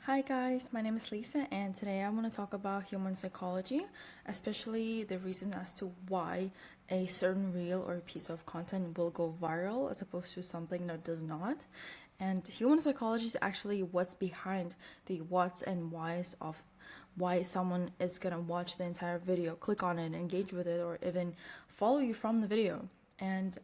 Hi guys, my name is Lisa and today I want to talk about human psychology, especially the reason as to why a certain reel or piece of content will go viral as opposed to something that does not. And human psychology is actually what's behind the what's and whys of why someone is gonna watch the entire video, click on it, engage with it, or even follow you from the video. And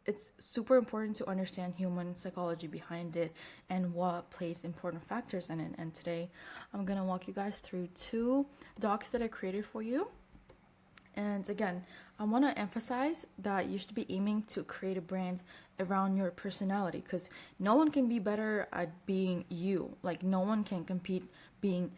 it's super important to understand human psychology behind it and what plays important factors in it. And today I'm gonna walk you guys through two docs that I created for you. And again, I want to emphasize that you should be aiming to create a brand around your personality, because no one can be better at being you. Like no one can compete being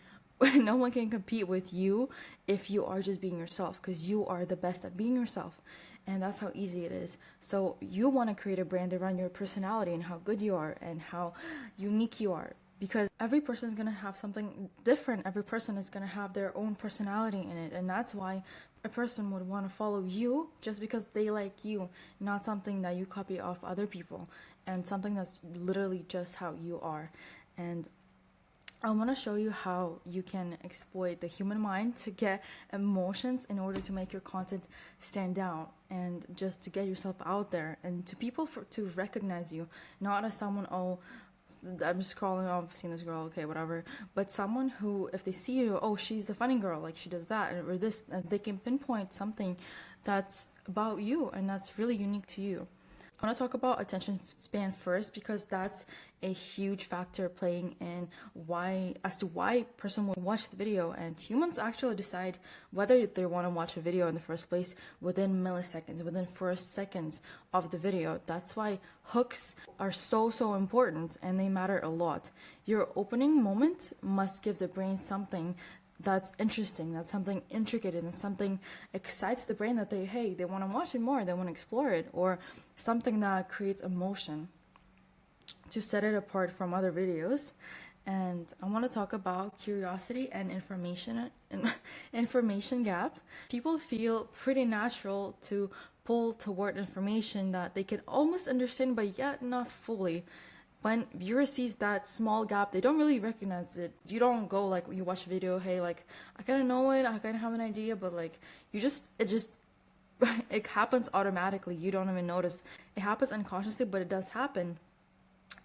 no one can compete with you if you are just being yourself, because you are the best at being yourself. And that's how easy it is. So you want to create a brand around your personality and how good you are and how unique you are, because every person is going to have something different. Every person is going to have their own personality in it, and that's why a person would want to follow you just because they like you, not something that you copy off other people, and something that's literally just how you are. And I want to show you how you can exploit the human mind to get emotions in order to make your content stand out and just to get yourself out there and to people to recognize you, not as someone, oh, I'm just scrolling off, I've seen this girl, okay, whatever. But someone who, if they see you, oh, she's the funny girl, like she does that or this, and they can pinpoint something that's about you and that's really unique to you. I want to talk about attention span first, because that's a huge factor playing in as to why a person will watch the video. And humans actually decide whether they want to watch a video in the first place within milliseconds, within first seconds of the video. That's why hooks are so important, and they matter a lot. Your opening moment must give the brain something that's interesting, that's something intricate, and that's something excites the brain that they want to watch it more, they want to explore it, or something that creates emotion to set it apart from other videos. And I want to talk about curiosity and information gap. People feel pretty natural to pull toward information that they can almost understand but yet not fully. When viewers sees that small gap, they don't really recognize it. You don't go like, you watch a video, hey, like I kind of know it, I kind of have an idea, but like it happens automatically. You don't even notice. It happens unconsciously, but it does happen.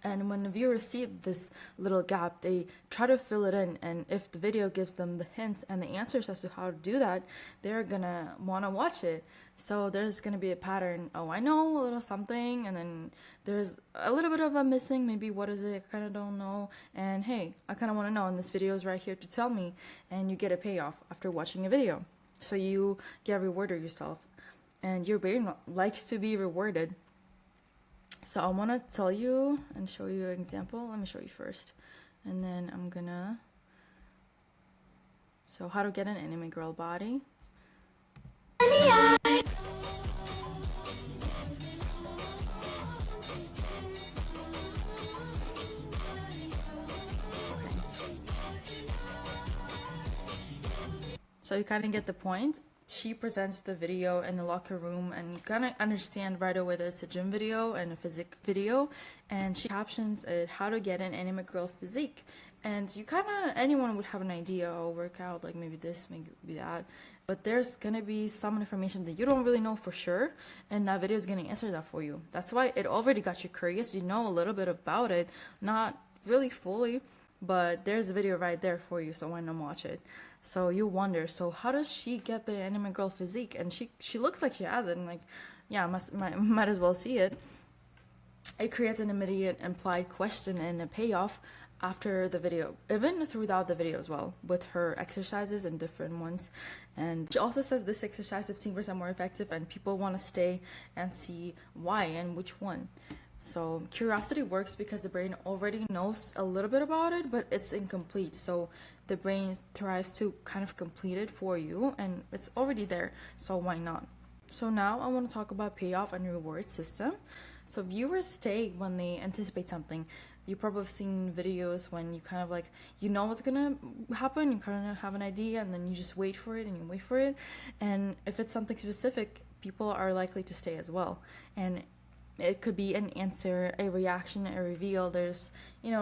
And when the viewers see this little gap, they try to fill it in. And if the video gives them the hints and the answers as to how to do that, they're gonna want to watch it. So there's gonna be a pattern. Oh, I know a little something, and then there's a little bit of a missing. Maybe what is it? I kind of don't know. And hey, I kind of want to know. And this video is right here to tell me. And you get a payoff after watching a video. So you get rewarded yourself, and your brain likes to be rewarded. So I want to tell you and show you an example. Let me show you first. And then so how to get an anime girl body. Okay. So you kind of get the point. She presents the video in the locker room, and you kind of understand right away that it's a gym video and a physique video, and she captions it, how to get an anime girl physique. And you anyone would have an idea, oh, workout, like maybe this, maybe that, but there's gonna be some information that you don't really know for sure, and that video is gonna answer that for you. That's why it already got you curious. You know a little bit about it, not really fully, but there's a video right there for you, so why not watch it? So you wonder, so how does she get the anime girl physique? And she looks like she has it, and like, yeah, might as well see it. It creates an immediate implied question and a payoff after the video, even throughout the video as well, with her exercises and different ones. And she also says this exercise 15% more effective, and people want to stay and see why and which one. So curiosity works because the brain already knows a little bit about it, but it's incomplete. So the brain tries to kind of complete it for you, and it's already there. So why not? So now I want to talk about payoff and reward system. So viewers stay when they anticipate something. You probably have seen videos when you kind of like, you know what's gonna happen, you kind of have an idea, and then you just wait for it and you wait for it. And if it's something specific, people are likely to stay as well. And It could be an answer, a reaction, a reveal. There's,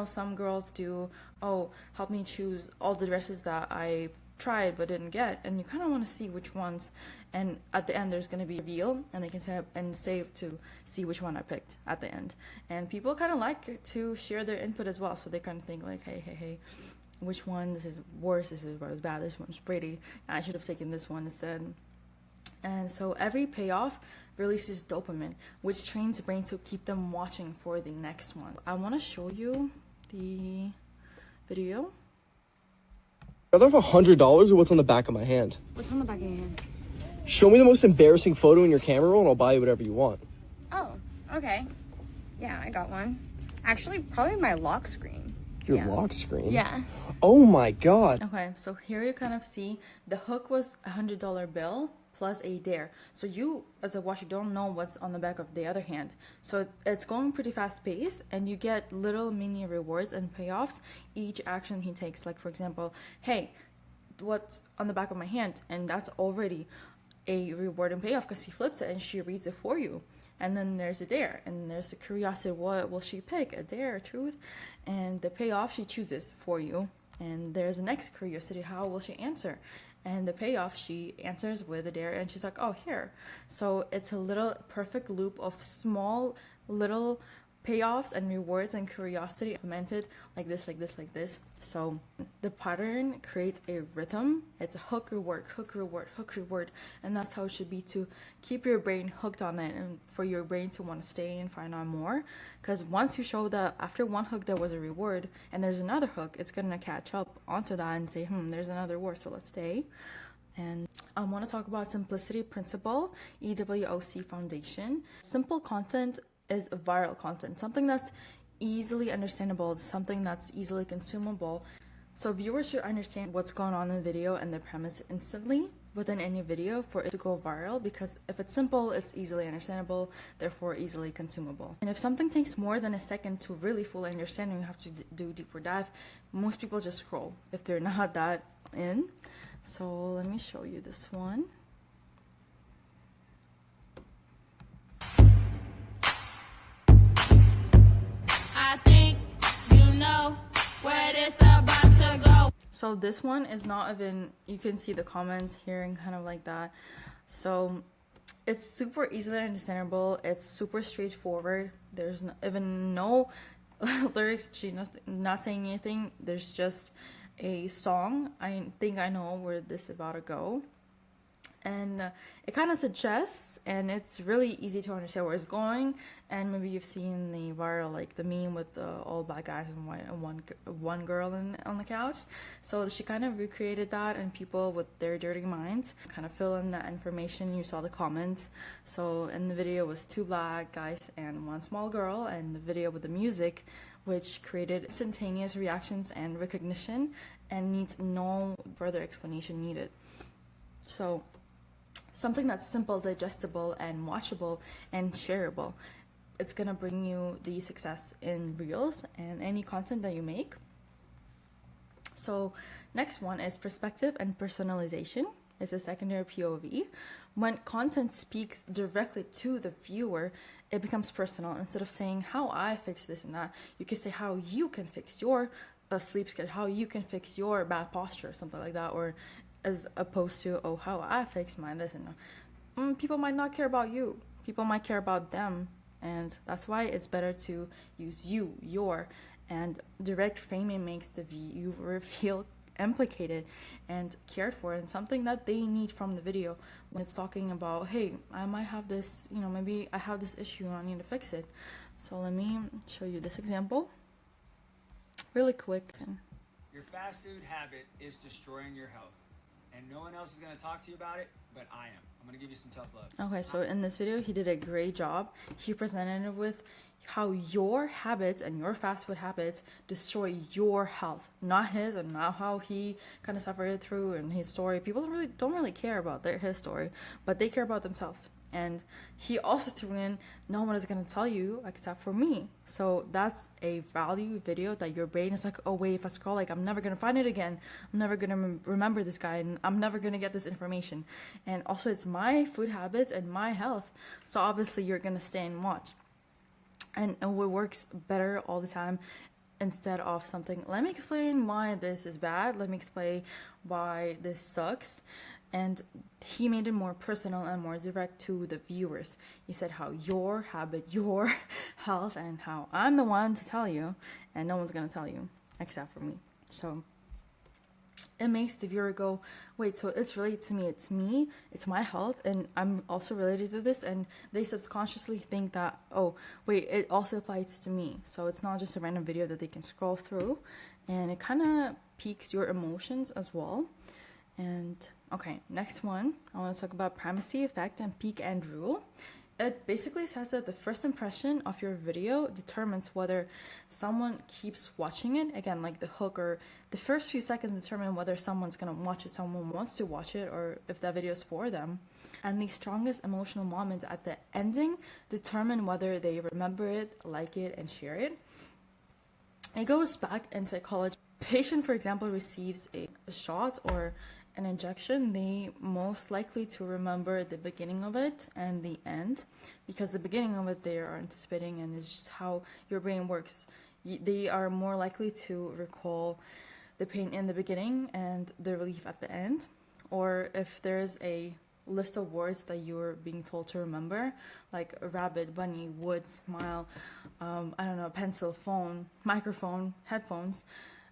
some girls do, oh, help me choose all the dresses that I tried but didn't get, and you kind of want to see which ones, and at the end there's going to be a reveal, and they can save to see which one I picked at the end. And people kind of like to share their input as well, so they kind of think like, hey, which one, this is worse, this is what is bad, this one's pretty, I should have taken this one instead. And so every payoff releases dopamine, which trains the brain to keep them watching for the next one. I want to show you the video. Rather have $100 or what's on the back of my hand? What's on the back of your hand? Show me the most embarrassing photo in your camera roll and I'll buy you whatever you want. Oh, okay. Yeah, I got one. Actually, probably my lock screen. Your lock screen? Yeah. Oh my god. Okay, so here you kind of see the hook was $100 bill plus a dare. So you, as a watcher, don't know what's on the back of the other hand. So it's going pretty fast paced, and you get little mini rewards and payoffs each action he takes. Like, for example, hey, what's on the back of my hand? And that's already a reward and payoff because she flips it and she reads it for you. And then there's a dare, and there's the curiosity. What will she pick? A dare, a truth? And the payoff she chooses for you. And there's the next curiosity. How will she answer? And the payoff, she answers with a dare, and she's like, oh, here. So it's a little perfect loop of small little payoffs and rewards and curiosity implemented like this, like this, like this. So the pattern creates a rhythm. It's a hook, reward, hook, reward, hook, reward. And that's how it should be, to keep your brain hooked on it and for your brain to want to stay and find out more. Because once you show that after one hook there was a reward and there's another hook, it's going to catch up onto that and say, there's another reward, so let's stay. And I want to talk about simplicity principle, EWOC foundation. Simple content is viral content, something that's easily understandable, something that's easily consumable. So viewers should understand what's going on in the video and the premise instantly within any video for it to go viral, because if it's simple, it's easily understandable, therefore easily consumable. And if something takes more than a second to really fully understand and you have to do a deeper dive, most people just scroll if they're not that in. So let me show you this one. Where this about to go. So this one is not even, you can see the comments here and kind of like that. So it's super easily understandable. It's super straightforward. There's even no lyrics. She's not saying anything. There's just a song. I think I know where this is about to go. And it kind of suggests, and it's really easy to understand where it's going. And maybe you've seen the viral, like the meme with all black guys and one girl on the couch. So she kind of recreated that, and people with their dirty minds kind of fill in that information. You saw the comments. So in the video was 2 black guys and 1 small girl, and the video with the music, which created instantaneous reactions and recognition and needs no further explanation needed. So something that's simple, digestible, and watchable and shareable. It's gonna bring you the success in reels and any content that you make. So next one is perspective and personalization. It's a secondary POV. When content speaks directly to the viewer, it becomes personal. Instead of saying how I fix this and that, you can say how you can fix your sleep schedule, how you can fix your bad posture, something like that, or as opposed to, oh, how I fix my this and that. People might not care about you. People might care about them. And that's why it's better to use your, and direct framing makes the viewer feel implicated and cared for, and something that they need from the video. When it's talking about, hey, I might have this, maybe I have this issue and I need to fix it. So let me show you this example really quick. Your fast food habit is destroying your health, and no one else is going to talk to you about it, but I am. I'm going to give you some tough love. Okay, so in this video, he did a great job. He presented it with how your habits and your fast food habits destroy your health, not his, and not how he kind of suffered through in his story. People don't really care about his story, but they care about themselves. And he also threw in, no one is going to tell you except for me. So that's a value video that your brain is like, oh wait, if I scroll, like, I'm never going to find it again. I'm never going to remember this guy, and I'm never going to get this information. And also it's my food habits and my health. So obviously you're going to stay and watch. and it works better all the time instead of something, let me explain why this is bad, let me explain why this sucks. And he made it more personal and more direct to the viewers. He said how your habit, your health, and how I'm the one to tell you, and no one's gonna tell you except for me. So it makes the viewer go, wait, so it's related to me, it's my health, and I'm also related to this, and they subconsciously think that, oh wait, it also applies to me. So it's not just a random video that they can scroll through, and it kind of piques your emotions as well. And okay, next one, I want to talk about primacy effect and peak end rule. It basically says that the first impression of your video determines whether someone keeps watching it. Again, like the hook, or the first few seconds determine whether someone's gonna watch it, someone wants to watch it, or if that video is for them. And the strongest emotional moments at the ending determine whether they remember it, like it, and share it. It goes back in psychology. Patient, for example, receives a shot or an injection, they most likely to remember the beginning of it and the end, because the beginning of it they are anticipating, and it's just how your brain works. They are more likely to recall the pain in the beginning and the relief at the end. Or if there's a list of words that you're being told to remember, like rabbit, bunny, wood, smile, I don't know, pencil, phone, microphone, headphones,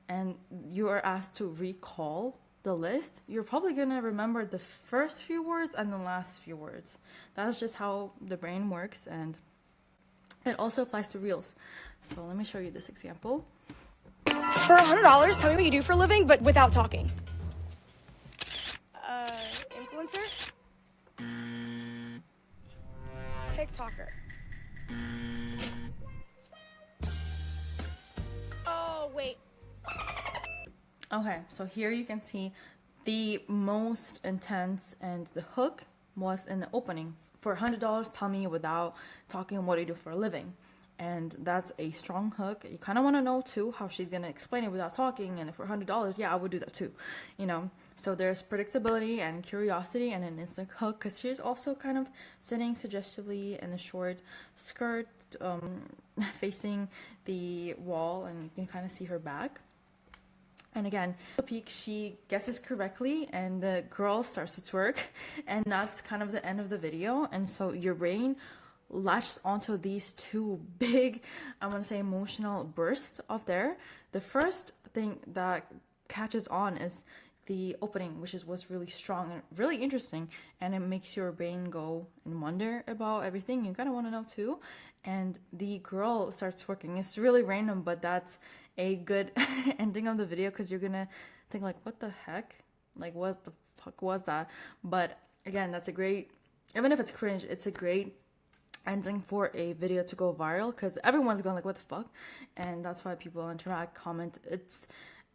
and you are asked to recall the list, you're probably gonna remember the first few words and the last few words. That's just how the brain works, and it also applies to reels. So let me show you this example. For $100, tell me what you do for a living, but without talking. Influencer? TikToker. Oh, wait. Okay, so here you can see the most intense, and the hook was in the opening. For $100, tell me without talking what you do for a living. And that's a strong hook. You kind of want to know too how she's going to explain it without talking, and for $100, yeah, I would do that too, you know. So there's predictability and curiosity and an instant hook, because she's also kind of sitting suggestively in a short skirt, facing the wall, and you can kind of see her back. And again, the peak, she guesses correctly and the girl starts to twerk, and that's kind of the end of the video. And so your brain latches onto these two big, I want to say, emotional bursts of there. The first thing that catches on is the opening, which was really strong and really interesting, and it makes your brain go and wonder about everything you kind of want to know too. And the girl starts twerking. It's really random, but that's a good ending of the video, because you're gonna think like, what the heck, like what the fuck was that? But again, that's a great, even if it's cringe, it's a great ending for a video to go viral, because everyone's going like, what the fuck? And that's why people interact, comment.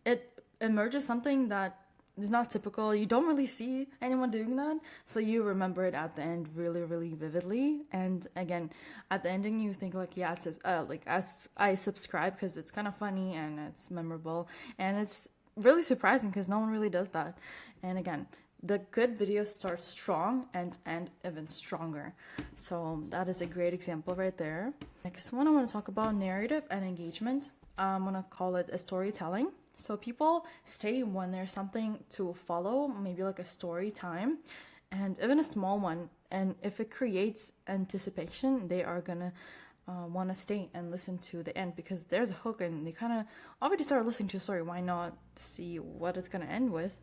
It emerges something that is not typical. You don't really see anyone doing that, so you remember it at the end really, really vividly. And again, at the ending, you think like, yeah, it's like, as I subscribe, because it's kind of funny and it's memorable, and it's really surprising because no one really does that. And again, the good videos start strong and end even stronger. So that is a great example right there. Next one, I want to talk about narrative and engagement. I'm gonna call it a storytelling. So people stay when there's something to follow, maybe like a story time, and even a small one. And if it creates anticipation, they are gonna want to stay and listen to the end, because there's a hook and they kind of already started listening to a story. Why not see what it's gonna end with?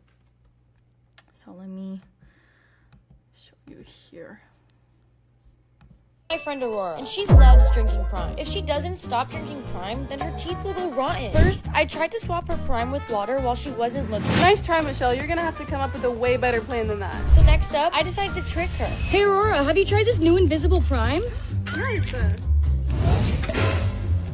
So let me show you here. My friend Aurora, and she loves drinking Prime. If she doesn't stop drinking Prime, then her teeth will go rotten. First, I tried to swap her Prime with water while she wasn't looking. Nice try, Michelle. You're gonna have to come up with a way better plan than that. So next up, I decided to trick her. Hey Aurora, have you tried this new invisible Prime? Nice.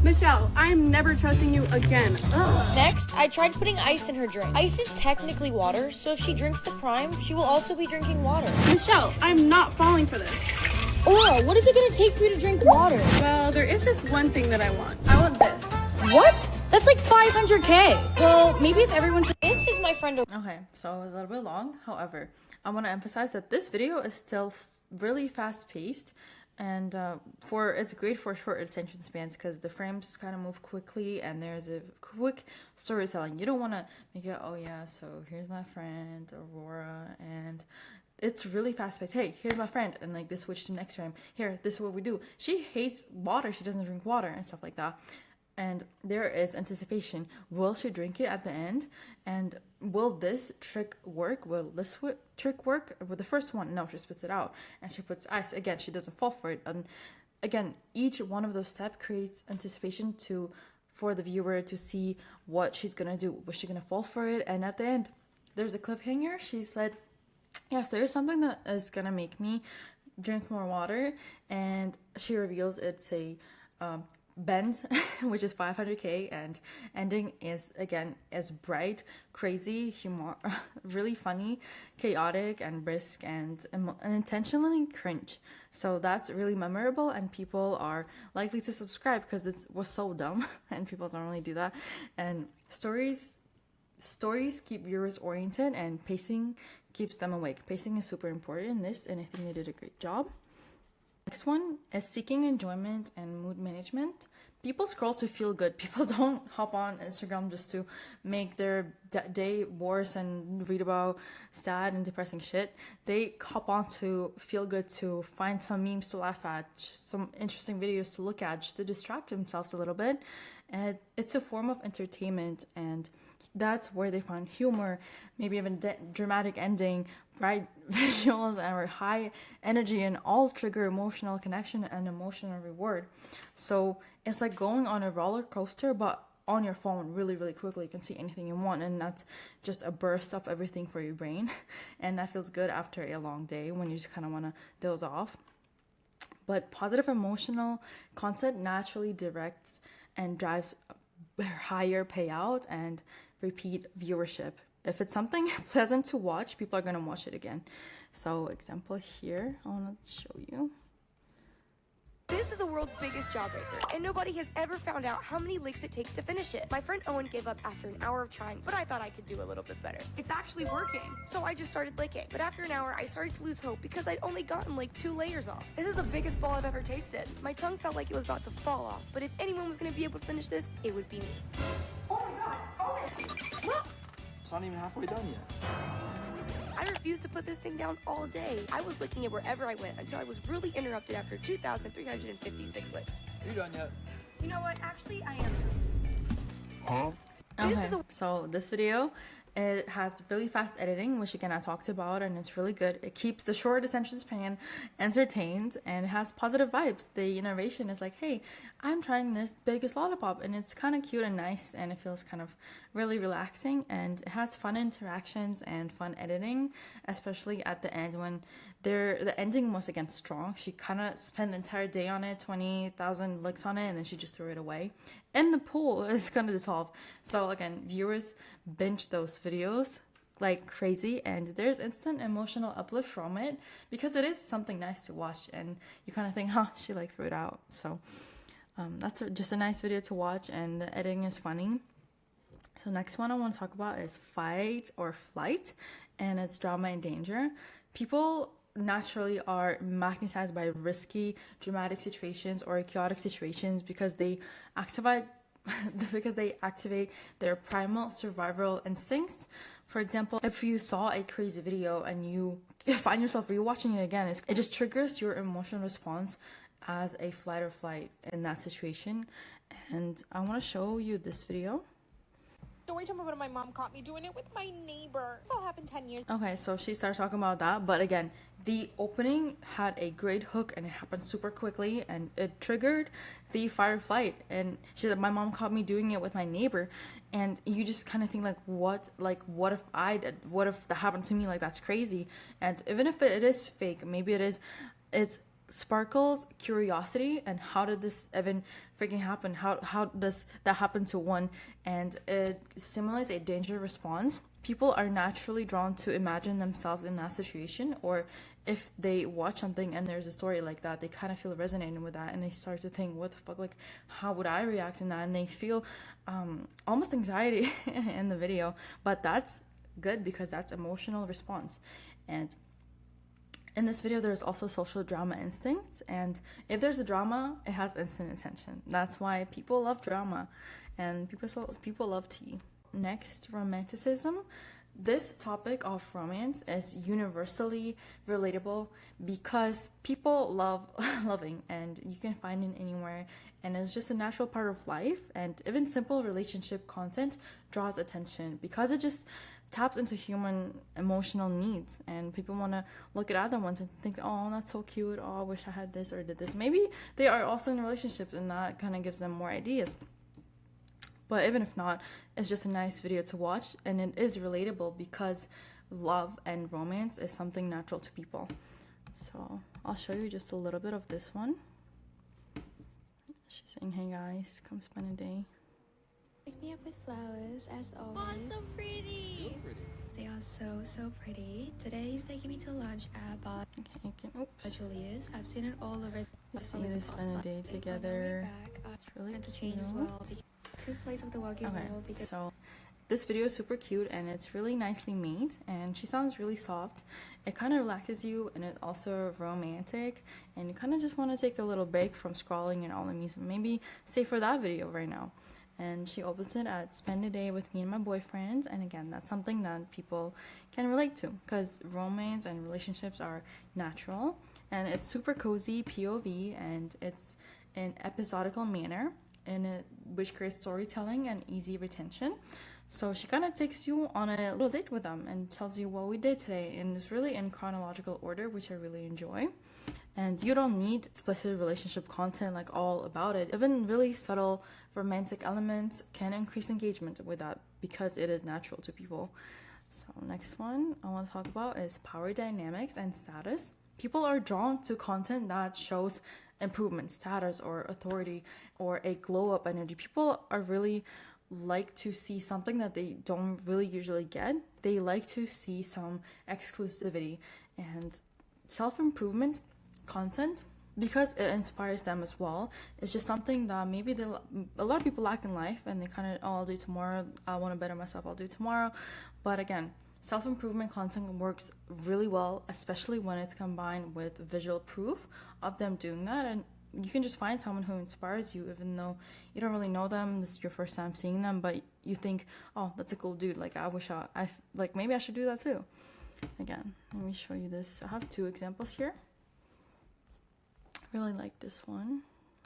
Michelle, I am never trusting you again. Ugh. Next, I tried putting ice in her drink. Ice is technically water, so if she drinks the Prime, she will also be drinking water. Michelle, I'm not falling for this. Aurora, what is it gonna take for you to drink water? Well, there is this one thing that I want. I want this. What? That's like 500K. Well, maybe if everyone... This is my friend Okay, so it was a little bit long. However, I want to emphasize that this video is still really fast-paced, And it's great for short attention spans because the frames kind of move quickly and there's a quick storytelling. You don't want to make it, oh yeah, so here's my friend Aurora, and it's really fast paced. Hey, here's my friend, and like they switch to the next frame. Here, this is what we do. She hates water. She doesn't drink water and stuff like that. And there is anticipation. Will she drink it at the end? And will this trick work? Will this trick work? With the first one, no, she spits it out and she puts ice. Again, she doesn't fall for it. And again, each one of those steps creates anticipation for the viewer to see what she's gonna do. Was she gonna fall for it? And at the end, there's a cliffhanger. She said, yes, there is something that is gonna make me drink more water, and she reveals it's a Benz, which is 500k, and ending is again as bright, crazy, humor, really funny, chaotic, and brisk, and intentionally cringe. So that's really memorable, and people are likely to subscribe because it was so dumb, and people don't really do that. And stories keep viewers oriented, and pacing keeps them awake. Pacing is super important in this, and I think they did a great job. Next one is seeking enjoyment and mood management. People scroll to feel good. People don't hop on Instagram just to make their day worse and read about sad and depressing shit. They hop on to feel good, to find some memes to laugh at, some interesting videos to look at, just to distract themselves a little bit. And it's a form of entertainment, and that's where they find humor, maybe even dramatic ending, bright visuals, or high energy, and all trigger emotional connection and emotional reward. So it's like going on a roller coaster, but on your phone really, really quickly. You can see anything you want, and that's just a burst of everything for your brain. And that feels good after a long day when you just kind of want to doze off. But positive emotional content naturally directs and drives higher payout and repeat viewership. If it's something pleasant to watch, people are going to watch it again. So example here, I want to show you. This is the world's biggest jawbreaker, and nobody has ever found out how many licks it takes to finish it. My friend Owen gave up after an hour of trying, but I thought I could do a little bit better. It's actually working. So I just started licking, but after an hour, I started to lose hope because I'd only gotten like 2 layers off. This is the biggest ball I've ever tasted. My tongue felt like it was about to fall off, but if anyone was going to be able to finish this, it would be me. Oh my god, Owen! It's not even halfway done yet. I refused to put this thing down all day. I was licking it wherever I went until I was really interrupted after 2,356 licks. Are you done yet? You know what? Actually, I am. Huh? Okay, so this video, it has really fast editing, which again I talked about, and it's really good. It keeps the short attention span entertained, and it has positive vibes. The narration is like, hey, I'm trying this biggest lollipop, and it's kind of cute and nice, and it feels kind of really relaxing, and it has fun interactions and fun editing, especially at the end when the ending was again strong. She kind of spent the entire day on it, 20,000 licks on it, and then she just threw it away. And the pool is gonna dissolve. So again, viewers binge those videos like crazy, and there's instant emotional uplift from it because it is something nice to watch, and you kind of think, huh, she like threw it out. So that's just a nice video to watch, and the editing is funny. So next one I want to talk about is Fight or Flight, and it's drama and danger. People naturally are magnetized by risky, dramatic situations or chaotic situations because they activate their primal survival instincts. For example, if you saw a crazy video and you find yourself rewatching it again, it just triggers your emotional response as a flight or flight in that situation. And I want to show you this video. Story time about my mom caught me doing it with my neighbor. This all happened 10 years. Okay, so she starts talking about that, but again, the opening had a great hook and it happened super quickly and it triggered the fight or flight. And she said, my mom caught me doing it with my neighbor, and you just kind of think like what if I did? What if that happened to me? Like, that's crazy. And even if it is fake, maybe it's sparkles curiosity, and how did this even freaking happen? How does that happen to one? And it stimulates a danger response. People are naturally drawn to imagine themselves in that situation, or if they watch something and there's a story like that, they kind of feel resonating with that, and they start to think, what the fuck, like, how would I react in that? And they feel almost anxiety in the video, but that's good because that's emotional response. And In this video, there's also social drama instincts, and if there's a drama, it has instant attention. That's why people love drama, and people love tea. Next, romanticism. This topic of romance is universally relatable because people love loving, and you can find it anywhere, and it's just a natural part of life. And even simple relationship content draws attention because it just taps into human emotional needs, and people want to look at other ones and think, oh, that's so cute, oh, I wish I had this or did this. Maybe they are also in relationships, and that kind of gives them more ideas. But even if not, it's just a nice video to watch, and it is relatable because love and romance is something natural to people. So I'll show you just a little bit of this one. She's saying, hey guys, come spend a day. Pick me up with flowers, as always. Oh, so pretty! They are so pretty. Today he's taking me to lunch at Bar Julius. I've seen it all over. You see they spend a day together. It's really to change as well. Two plates of the Wagyu roll because so this video is super cute and it's really nicely made, and she sounds really soft. It kind of relaxes you, and it's also romantic, and you kind of just want to take a little break from scrolling and all the music. Maybe stay for that video right now. And she opens it at spend a day with me and my boyfriend, and again, that's something that people can relate to because romance and relationships are natural, and it's super cozy POV, and it's in episodical manner, which creates storytelling and easy retention. So she kind of takes you on a little date with them and tells you what we did today, and it's really in chronological order, which I really enjoy. And you don't need explicit relationship content like all about it. Even really subtle romantic elements can increase engagement with that because it is natural to people. So next one I want to talk about is power dynamics and status. People are drawn to content that shows improvement, status, or authority, or a glow up energy. People are really like to see something that they don't really usually get. They like to see some exclusivity and self-improvement content because it inspires them as well. It's just something that maybe a lot of people lack in life, and they kind of, oh, I'll do tomorrow, I want to better myself, I'll do tomorrow. But again, self-improvement content works really well, especially when it's combined with visual proof of them doing that. And you can just find someone who inspires you even though you don't really know them, this is your first time seeing them, but you think, oh, that's a cool dude, like I wish I like maybe I should do that too. Again, let me show you this. I have two examples here. Really like this one.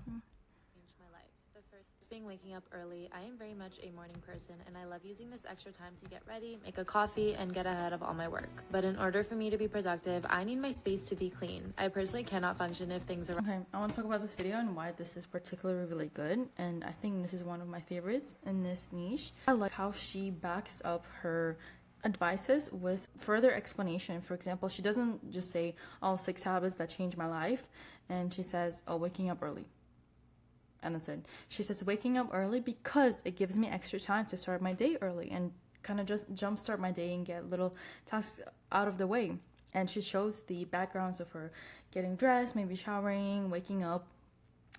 Changed my life. The first being waking up early. I am very much a morning person, and I love using this extra time to get ready, make a coffee, and get ahead of all my work. But in order for me to be productive, I need my space to be clean. I personally cannot function if things are... Okay, I want to talk about this video and why this is particularly really good, and I think this is one of my favorites in this niche. I like how she backs up her advices with further explanation. For example, she doesn't just say, oh, 6 habits that changed my life, and she says, oh, waking up early, and that's it. She says waking up early because it gives me extra time to start my day early and kind of just jumpstart my day and get little tasks out of the way. And she shows the backgrounds of her getting dressed, maybe showering, waking up,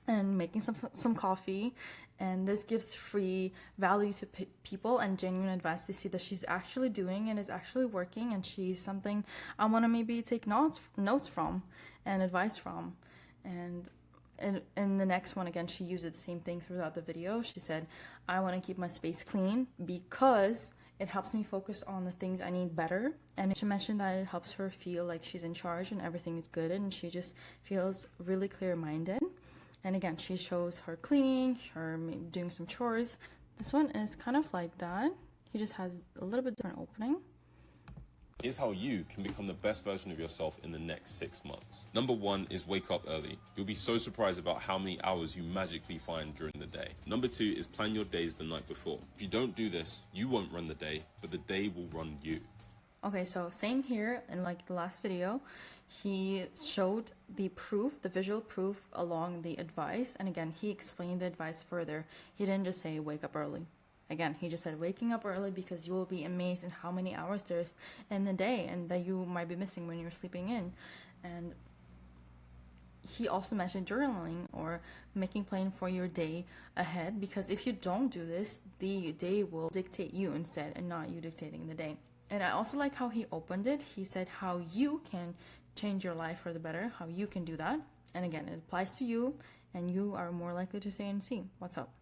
and making some coffee. And this gives free value to people and genuine advice. They see that she's actually doing and is actually working, and she's something I want to maybe take notes from and advice from. And in the next one, again, she used the same thing throughout the video. She said, I want to keep my space clean because it helps me focus on the things I need better. And she mentioned that it helps her feel like she's in charge and everything is good, and she just feels really clear-minded. And again, she shows her cleaning, her doing some chores. This one is kind of like that. He just has a little bit different opening. Here's how you can become the best version of yourself in the next 6 months. Number 1 is wake up early. You'll be so surprised about how many hours you magically find during the day. Number 2 is plan your days the night before. If you don't do this, you won't run the day, but the day will run you. Okay, so same here in like the last video. He showed the proof, the visual proof along the advice. And again, he explained the advice further. He didn't just say wake up early. Again, he just said waking up early because you will be amazed at how many hours there's in the day and that you might be missing when you're sleeping in. And he also mentioned journaling or making plan for your day ahead, because if you don't do this, the day will dictate you instead and not you dictating the day. And I also like how he opened it. He said how you can change your life for the better, how you can do that. And again, it applies to you, and you are more likely to say and see what's up.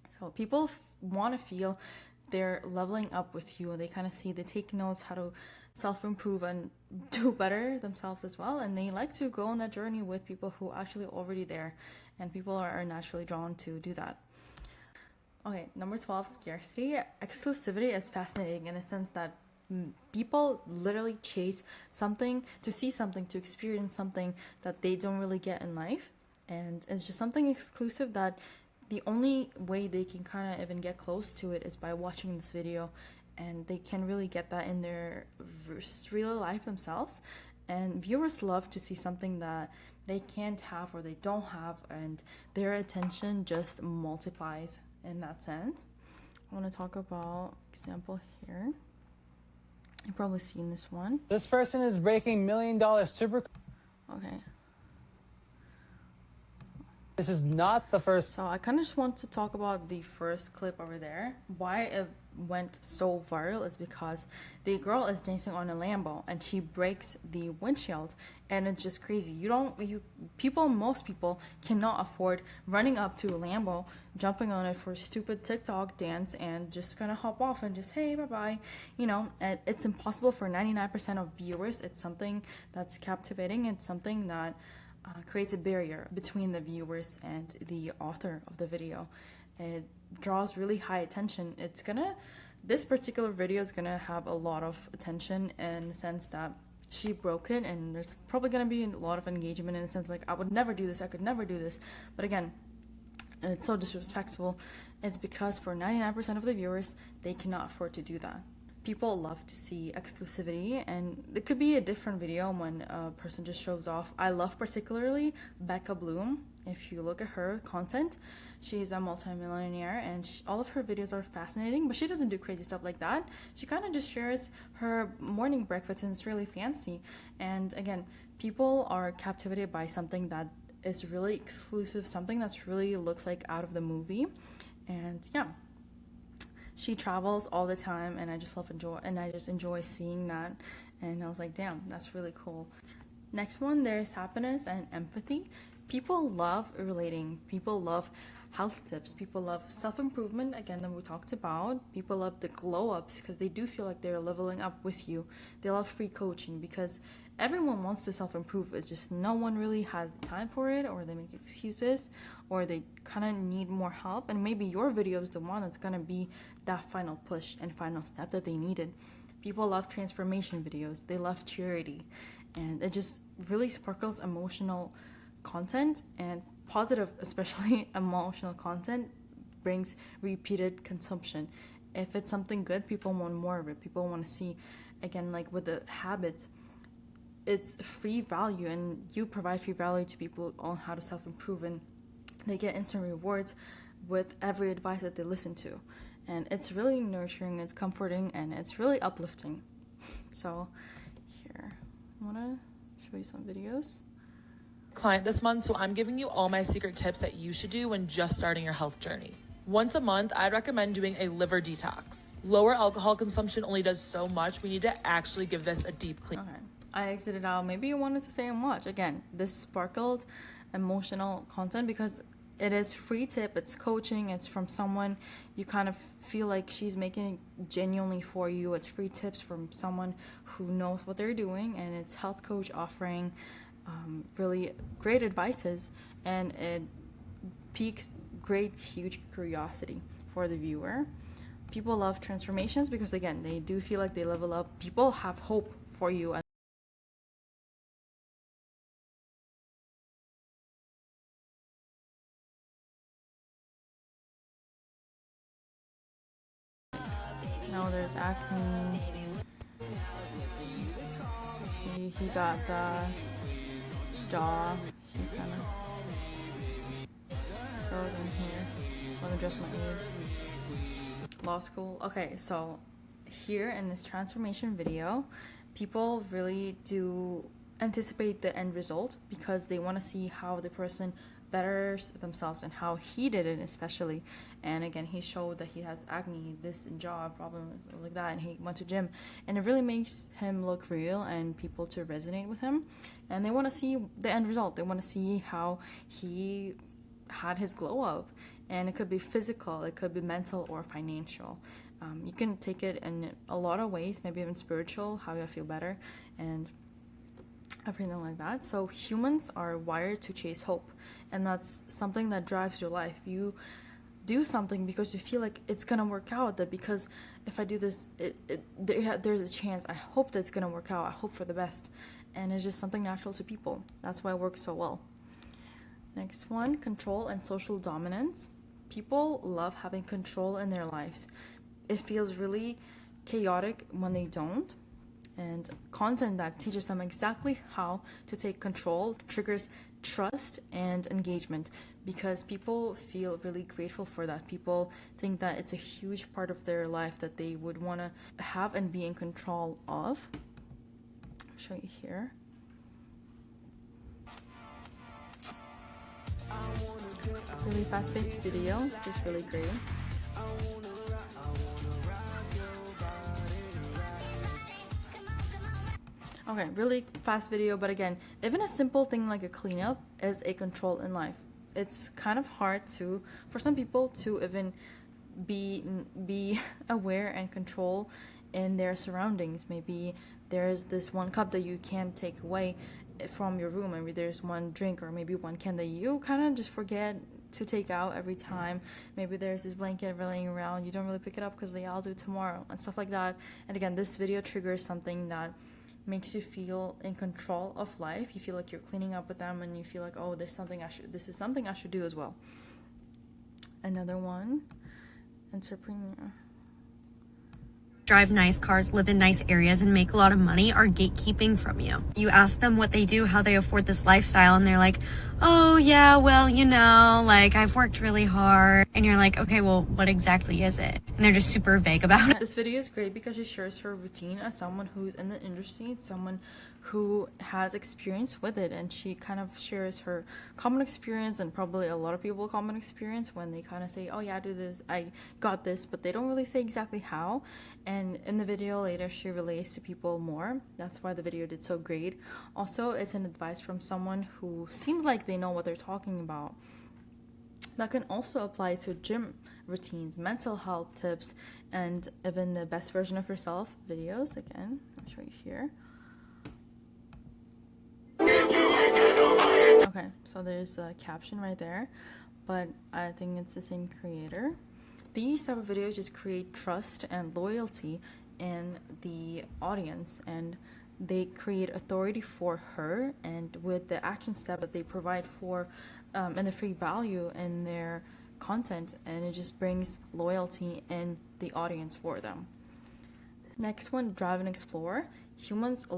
So people want to feel they're leveling up with you, and they kind of see, they take notes how to self-improve and do better themselves as well, and they like to go on that journey with people who are actually already there, and people are naturally drawn to do that. Okay, number 12, scarcity. Exclusivity is fascinating in a sense that people literally chase something, to see something, to experience something that they don't really get in life, and it's just something exclusive that the only way they can kind of even get close to it is by watching this video, and they can really get that in their real life themselves. And viewers love to see something that they can't have or they don't have, and their attention just multiplies in that sense. I want to talk about example here. You've probably seen this one. This person is breaking $1 million super. Okay. This is not the first. So I kind of just want to talk about the first clip over there. Why it went so viral is because the girl is dancing on a Lambo and she breaks the windshield, and it's just crazy. Most people cannot afford running up to a Lambo, jumping on it for a stupid TikTok dance and just gonna hop off and just, hey, bye-bye, and it's impossible for 99% of viewers. It's something that's captivating. It's something that creates a barrier between the viewers and the author of the video. It draws really high attention. This particular video is gonna have a lot of attention in the sense that she broke it, and there's probably gonna be a lot of engagement in the sense like, I would never do this, I could never do this. But again, it's so disrespectful. It's because for 99% of the viewers, they cannot afford to do that. People love to see exclusivity, and it could be a different video when a person just shows off. I love particularly Becca Bloom. If you look at her content, she's a multimillionaire, and all of her videos are fascinating, but she doesn't do crazy stuff like that. She kind of just shares her morning breakfast, and it's really fancy. And again, people are captivated by something that is really exclusive, something that's really looks like out of the movie. And yeah, she travels all the time, and I just enjoy seeing that. And I was like, damn, that's really cool. Next one, there's happiness and empathy. People love relating. People love health tips. People love self-improvement, again, that we talked about. People love the glow-ups because they do feel like they're leveling up with you. They love free coaching because everyone wants to self-improve. It's just no one really has time for it, or they make excuses, or they kind of need more help. And maybe your video is the one that's going to be that final push and final step that they needed. People love transformation videos. They love charity. And it just really sparkles emotional content, and positive, especially emotional content, brings repeated consumption. If it's something good, people want more of it. People want to see, again, like with the habits, it's free value, and you provide free value to people on how to self-improve, and they get instant rewards with every advice that they listen to. And it's really nurturing, it's comforting, and it's really uplifting. So here, I want to show you some videos. Client this month, so I'm giving you all my secret tips that you should do when just starting your health journey. Once a month, I'd recommend doing a liver detox. Lower alcohol consumption only does so much. We need to actually give this a deep clean. Okay, I exited out. Maybe you wanted to stay and watch. Again, this sparkled emotional content because it is free tip, it's coaching, it's from someone you kind of feel like she's making it genuinely for you. It's free tips from someone who knows what they're doing, and it's health coach offering really great advices, and it piques great huge curiosity for the viewer. People love transformations because again, they do feel like they level up. People have hope for you. And now there's acne. He got the jaw. He kind of showed in here. Let me adjust my age. Law school. Okay, so here in this transformation video, people really do anticipate the end result because they want to see how the person better themselves and how he did it especially. And again, he showed that he has acne, this jaw problem like that, and he went to gym, and it really makes him look real and people to resonate with him, and they want to see the end result. They want to see how he had his glow up, and it could be physical, it could be mental or financial. You can take it in a lot of ways, maybe even spiritual, how you feel better and everything like that. So humans are wired to chase hope, and that's something that drives your life. You do something because you feel like it's gonna work out, that because if I do this, there's a chance, I hope that it's gonna work out, I hope for the best, and it's just something natural to people. That's why it works so well. Next one, control and social dominance. People love having control in their lives. It feels really chaotic when they don't, and content that teaches them exactly how to take control triggers trust and engagement, because people feel really grateful for that. People think that it's a huge part of their life that they would want to have and be in control of. I'll show you here. Really fast-paced video, just really great. Okay, really fast video, but again, even a simple thing like a cleanup is a control in life. It's kind of hard for some people to even be aware and control in their surroundings. Maybe there's this one cup that you can't take away from your room. Maybe there's one drink or maybe one can that you kind of just forget to take out every time. Maybe there's this blanket laying around, you don't really pick it up because I'll do it tomorrow and stuff like that. And again, this video triggers something that makes you feel in control of life. You feel like you're cleaning up with them, and you feel like, oh, this is something I should do as well. Another one, entrepreneur. Drive nice cars, live in nice areas, and make a lot of money are gatekeeping from you. You ask them what they do, how they afford this lifestyle, and they're like, oh yeah, well, you know, like I've worked really hard. And you're like, okay, well, what exactly is it? And they're just super vague about it. This video is great because she shares her routine as someone who's in the industry, someone who has experience with it, and she kind of shares her common experience and probably a lot of people common experience when they kind of say, oh yeah, I do this, I got this, but they don't really say exactly how. And in the video later, she relates to people more. That's why the video did so great. Also, it's an advice from someone who seems like they know what they're talking about. That can also apply to gym routines, mental health tips, and even the best version of yourself videos. Again, I'll show you here. Okay, so there's a caption right there, but I think it's the same creator. These type of videos just create trust and loyalty in the audience, and they create authority for her, and with the action step that they provide for and the free value in their content, and it just brings loyalty in the audience for them. Next one, drive and explore. Humans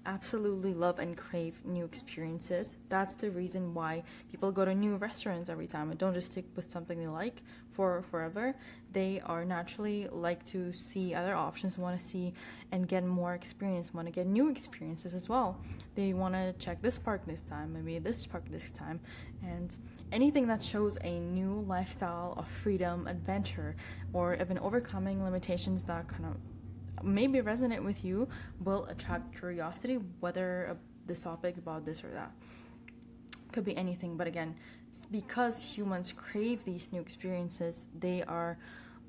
absolutely love and crave new experiences. That's the reason why people go to new restaurants every time and don't just stick with something they like for forever. They are naturally like to see other options, want to see and get more experience, want to get new experiences as well. They want to check this park this time, maybe this park this time, and anything that shows a new lifestyle of freedom, adventure, or even overcoming limitations that kind of maybe resonate with you will attract curiosity, whether this topic about this or that. Could be anything, but again, because humans crave these new experiences, they are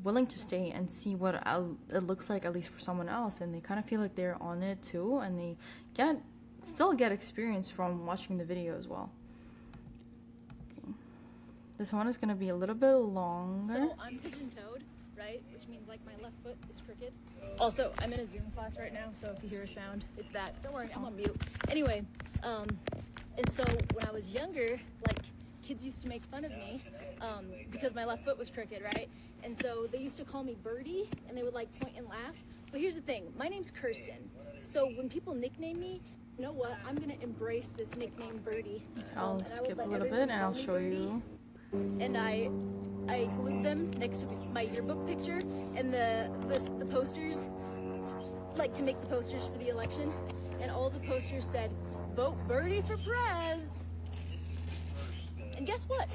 willing to stay and see what it looks like, at least for someone else, and they kind of feel like they're on it too, and they still get experience from watching the video as well. Okay. This one is going to be a little bit longer. So I'm pigeon-toed, right? Which means like my left foot is crooked. Also, I'm in a Zoom class right now, so if you hear a sound, it's that. Don't worry, I'm on mute. Anyway, and so when I was younger, like, kids used to make fun of me because my left foot was crooked, right? And so they used to call me Birdie, and they would like point and laugh. But here's the thing, my name's Kirsten. So when people nickname me, you know what? I'm gonna embrace this nickname Birdie. I'll skip a little bit and I'll show you. And I glued them next to my yearbook picture and the posters, like to make the posters for the election. And all the posters said, vote Birdie for Prez. And guess what?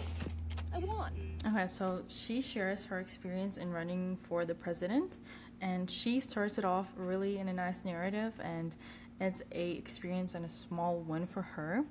I won. Okay, so she shares her experience in running for the president, and she starts it off really in a nice narrative, and it's a experience and a small win for her.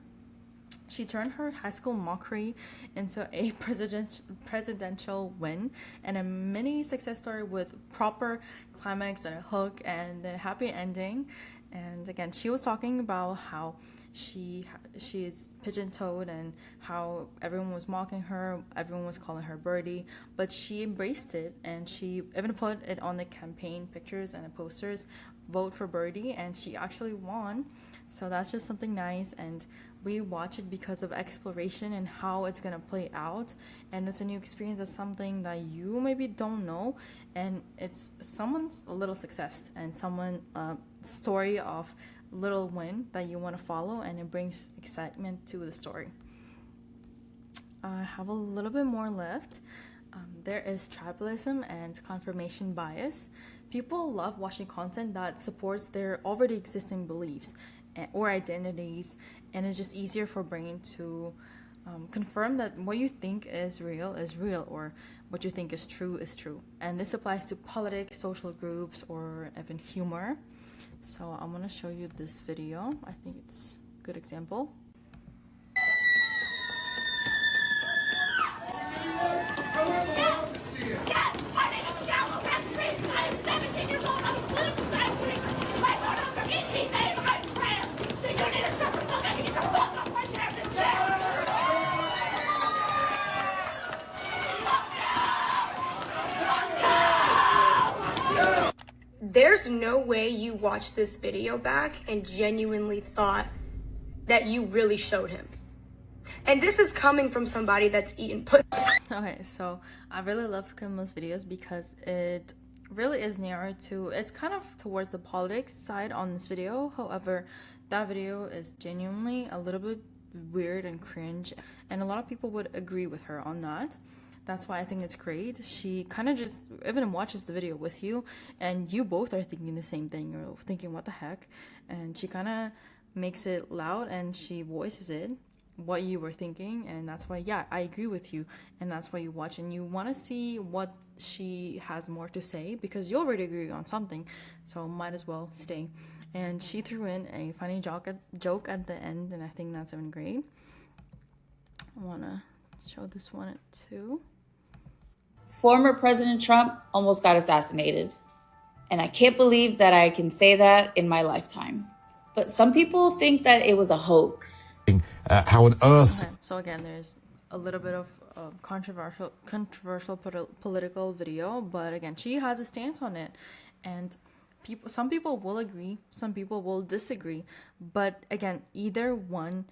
She turned her high school mockery into a presidential win and a mini success story with proper climax and a hook and a happy ending. And again, she was talking about how she is pigeon-toed and how everyone was mocking her, everyone was calling her birdie, but she embraced it, and she even put it on the campaign pictures and the posters, vote for birdie, and she actually won. So that's just something nice, and we watch it because of exploration and how it's gonna play out, and it's a new experience. That's something that you maybe don't know, and it's someone's little success and someone story of little win that you want to follow, and it brings excitement to the story. I have a little bit more left. There is tribalism and confirmation bias. People love watching content that supports their already existing beliefs or identities, and it's just easier for brain to confirm that what you think is real, or what you think is true. And this applies to politics, social groups, or even humor. So I'm gonna show you this video. I think it's a good example. There's no way you watched this video back and genuinely thought that you really showed him. And this is coming from somebody that's eaten pussy. Okay, so I really love Kim's videos because it really is nearer to, it's kind of towards the politics side on this video. However, that video is genuinely a little bit weird and cringe, and a lot of people would agree with her on that. That's why I think it's great. She kind of just even watches the video with you, and you both are thinking the same thing. You're thinking, what the heck? And she kind of makes it loud, and she voices it, what you were thinking. And that's why, yeah, I agree with you. And that's why you watch, and you want to see what she has more to say, because you already agree on something. So might as well stay. And she threw in a funny joke at the end, and I think that's even great. I want to show this one too. Former President Trump almost got assassinated. And I can't believe that I can say that in my lifetime. But some people think that it was a hoax. How on earth? Okay, so again, there's a little bit of controversial political video, but again, she has a stance on it, and some people will agree, some people will disagree, but again, either one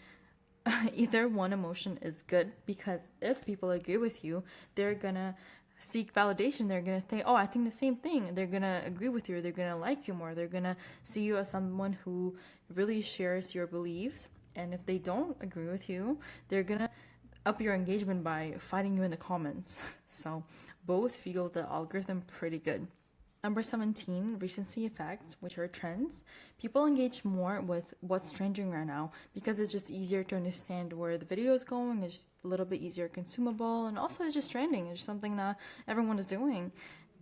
emotion is good, because if people agree with you, they're gonna seek validation. They're gonna think, oh, I think the same thing. They're gonna agree with you. They're gonna like you more. They're gonna see you as someone who really shares your beliefs. And if they don't agree with you, they're gonna up your engagement by fighting you in the comments. So both feel the algorithm pretty good. Number 17, recency effects, which are trends. People engage more with what's trending right now because it's just easier to understand where the video is going. It's a little bit easier consumable, and also it's just trending. It's just something that everyone is doing.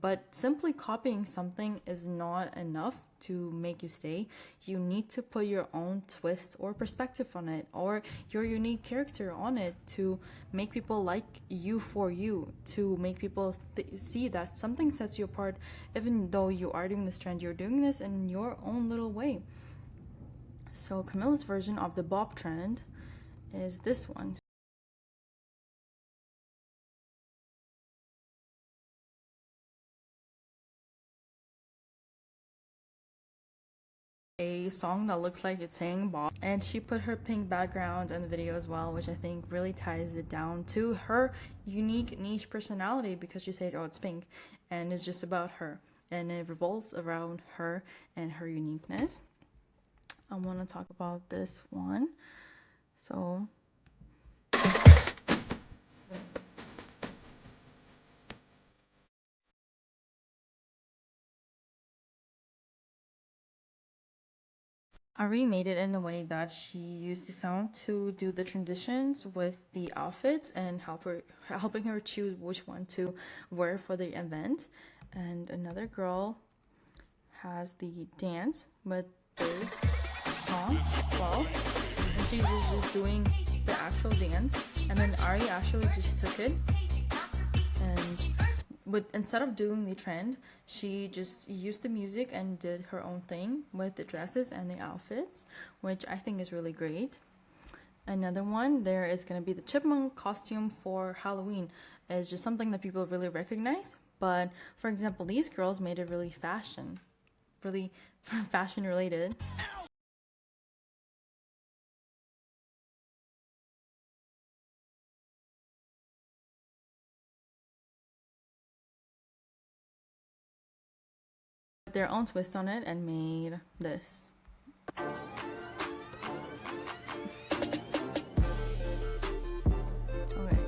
But simply copying something is not enough to make you stay. You need to put your own twist or perspective on it, or your unique character on it, to make people like you for you, to make people see that something sets you apart. Even though you are doing this trend, you're doing this in your own little way. So Camilla's version of the bob trend is this one. A song that looks like it's saying Bob, and she put her pink background in the video as well, which I think really ties it down to her unique niche personality, because she says, oh, it's pink, and it's just about her, and it revolves around her and her uniqueness. I want to talk about this one. So I remade it in a way that she used the sound to do the transitions with the outfits and helping her choose which one to wear for the event. And another girl has the dance with this song as well, and she's just doing the actual dance, and then Ari actually just took it and instead of doing the trend, she just used the music and did her own thing with the dresses and the outfits, which I think is really great. Another one, there is going to be the chipmunk costume for Halloween. It's just something that people really recognize, but for example, these girls made it really fashion related. Their own twist on it and made this. Okay,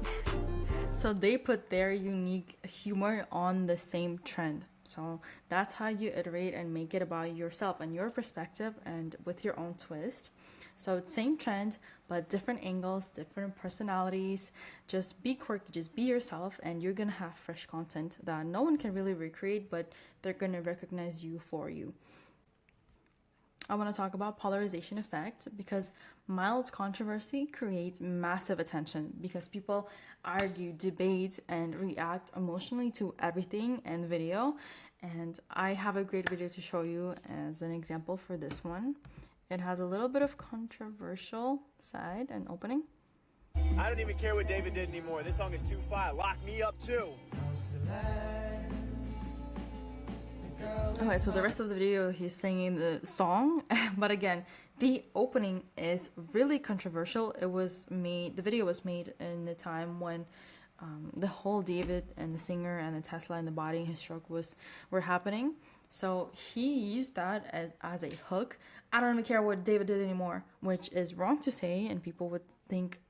so they put their unique humor on the same trend. So that's how you iterate and make it about yourself and your perspective and with your own twist. So it's same trend, but different angles, different personalities. Just be quirky, just be yourself, and you're gonna have fresh content that no one can really recreate, but they're gonna recognize you for you. I want to talk about polarization effect, because mild controversy creates massive attention because people argue, debate, and react emotionally to everything in the video. And I have a great video to show you as an example for this one. It has a little bit of controversial side and opening. I don't even care what David did anymore. This song is too fire. Lock me up too. Okay, so the rest of the video he's singing the song, but again, the opening is really controversial. The video was made in the time when the whole David and the singer and the Tesla and the body and his stroke were happening. So he used that as a hook. I don't even care what David did anymore, which is wrong to say, and people would think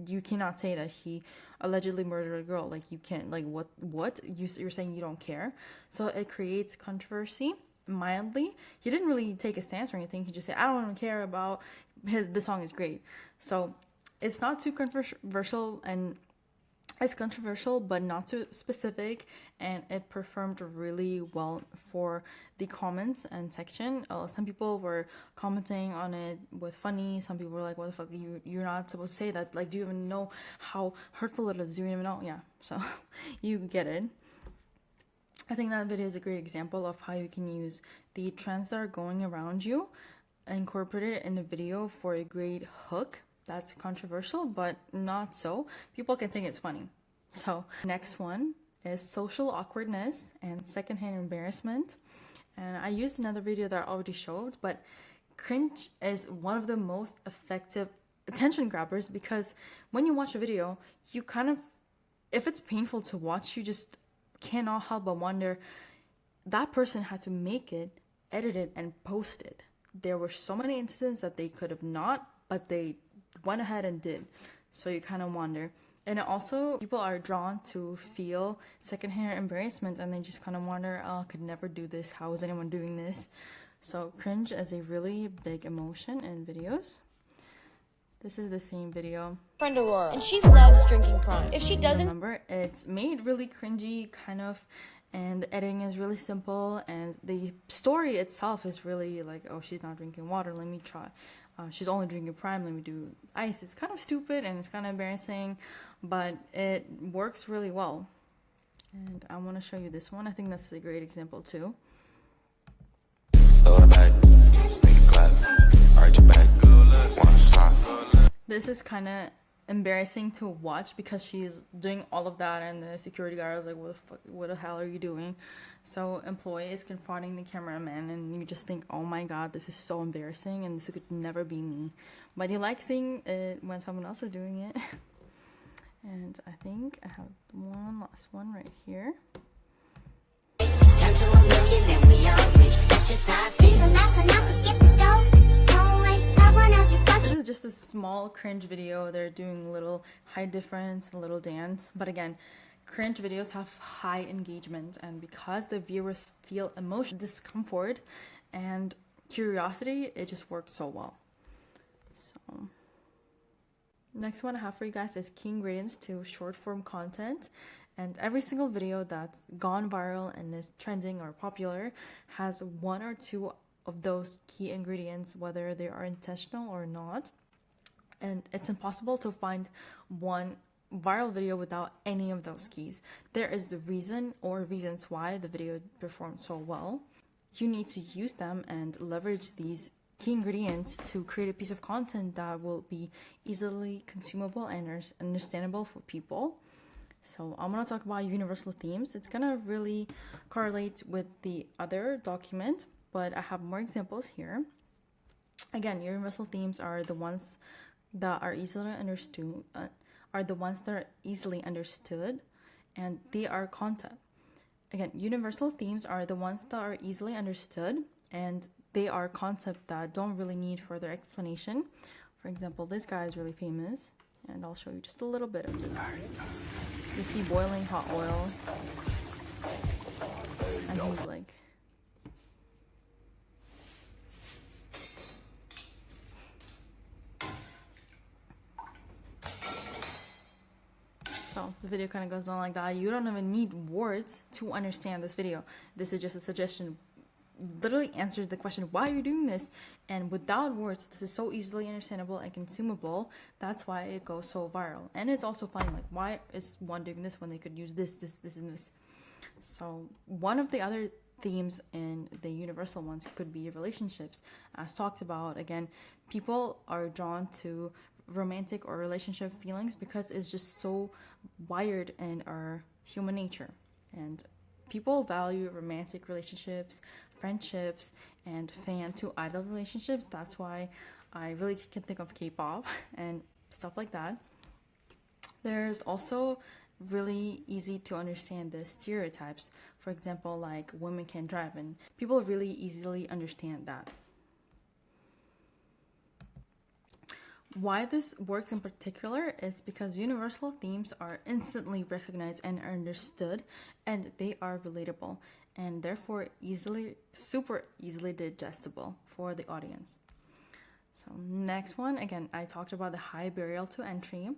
you cannot say that he allegedly murdered a girl. Like, you can't, like, what you're saying you don't care. So it creates controversy mildly. He didn't really take a stance or anything. He just said, I don't even care about the song is great. So it's not too controversial, and it's controversial but not too specific, and it performed really well for the comments and section. Some people were commenting on it with funny. Some people were like, what the fuck, you're not supposed to say that, like, do you even know how hurtful it is? Do you even know? Yeah, so you get it. I think that video is a great example of how you can use the trends that are going around you, incorporate it in a video for a great hook. That's controversial, but not so. People can think it's funny. So next one is social awkwardness and secondhand embarrassment. And I used another video that I already showed, but cringe is one of the most effective attention grabbers, because when you watch a video, you kind of, if it's painful to watch, you just cannot help but wonder, that person had to make it, edit it, and post it. There were so many instances that they could have not, but they went ahead and did. So you kind of wonder. And also, people are drawn to feel secondhand embarrassment, and they just kind of wonder, oh, I could never do this. How is anyone doing this? So cringe is a really big emotion in videos. This is the same video. Friend Aurora, and she loves drinking prime. If she doesn't remember, it's made really cringy, kind of, and the editing is really simple, and the story itself is really like, oh, she's not drinking water, let me try. She's only drinking prime, let me do ice. It's kind of stupid and it's kind of embarrassing, but it works really well. And I want to show you this one. I think that's a great example too. This is kind of embarrassing to watch because she's doing all of that, and the security guard is like, what the hell are you doing? So employee is confronting the cameraman, and you just think, oh my god, this is so embarrassing and this could never be me. But you like seeing it when someone else is doing it. And I think I have one last one right here. This is just a small cringe video. They're doing a little high difference, a little dance. But again, cringe videos have high engagement, and because the viewers feel emotion, discomfort, and curiosity, it just worked so well. So next one I have for you guys is key ingredients to short form content. And every single video that's gone viral and is trending or popular has one or two of those key ingredients, whether they are intentional or not. And it's impossible to find one viral video without any of those keys. There is the reason or reasons why the video performed so well. You need to use them and leverage these key ingredients to create a piece of content that will be easily consumable and understandable for people. So I'm going to talk about universal themes. It's going to really correlate with the other document, but I have more examples here. Again, universal themes are the ones that are easily understood, and they are content. Again, universal themes are the ones that are easily understood, and they are concepts that don't really need further explanation. For example, this guy is really famous, and I'll show you just a little bit of this. You see boiling hot oil, and he's like, so the video kind of goes on like that. You don't even need words to understand this video. This is just a suggestion. Literally answers the question, why are you doing this? And without words, this is so easily understandable and consumable. That's why it goes so viral. And it's also funny, like, why is one doing this when they could use this, and this? So one of the other themes in the universal ones could be relationships. As talked about, again, people are drawn to romantic or relationship feelings because it's just so wired in our human nature. And people value romantic relationships, friendships, and fan to idol relationships. That's why I really can think of K-pop and stuff like that. There's also really easy to understand the stereotypes. For example, like women can drive, and people really easily understand that. Why this works in particular is because universal themes are instantly recognized and understood, and they are relatable and therefore super easily digestible for the audience. So next one, again, I talked about the high barrier to entry,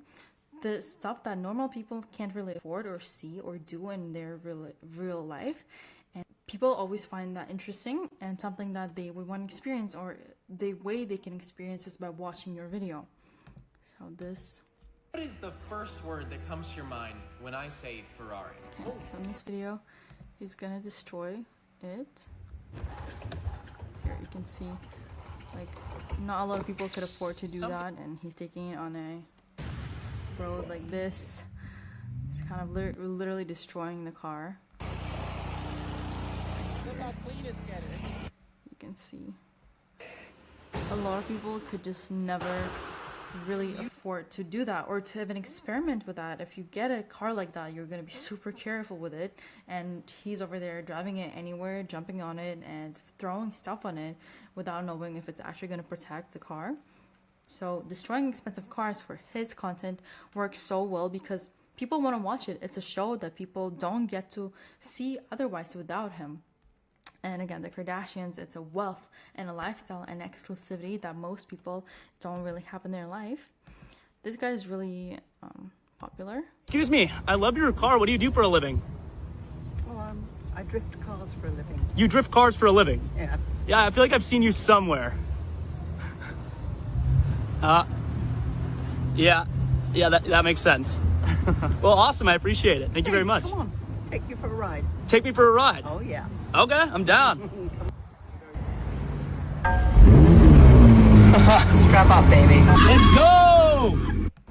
the stuff that normal people can't really afford or see or do in their real life. And people always find that interesting and something that they would want to experience, or the way they can experience this by watching your video. So this. What is the first word that comes to your mind when I say Ferrari? Okay, so in this video, he's gonna destroy it. Here you can see, like, not a lot of people could afford to do that, and he's taking it on a road like this. He's kind of literally destroying the car. Look how clean it's getting. You can see a lot of people could just never really afford to do that or to even experiment with that. If you get a car like that, you're going to be super careful with it, and he's over there driving it anywhere, jumping on it and throwing stuff on it without knowing if it's actually going to protect the car. So destroying expensive cars for his content works so well because people want to watch it. It's a show that people don't get to see otherwise without him. And again, the Kardashians, it's a wealth and a lifestyle and exclusivity that most people don't really have in their life. This guy is really popular. Excuse me, I love your car. What do you do for a living? Oh, I drift cars for a living. You drift cars for a living? Yeah. Yeah, I feel like I've seen you somewhere. Yeah, that makes sense. Well, awesome. I appreciate it. Thank you very much. Come on, take you for a ride. Take me for a ride? Oh, yeah. Okay, I'm down. Strap up, baby. Let's go!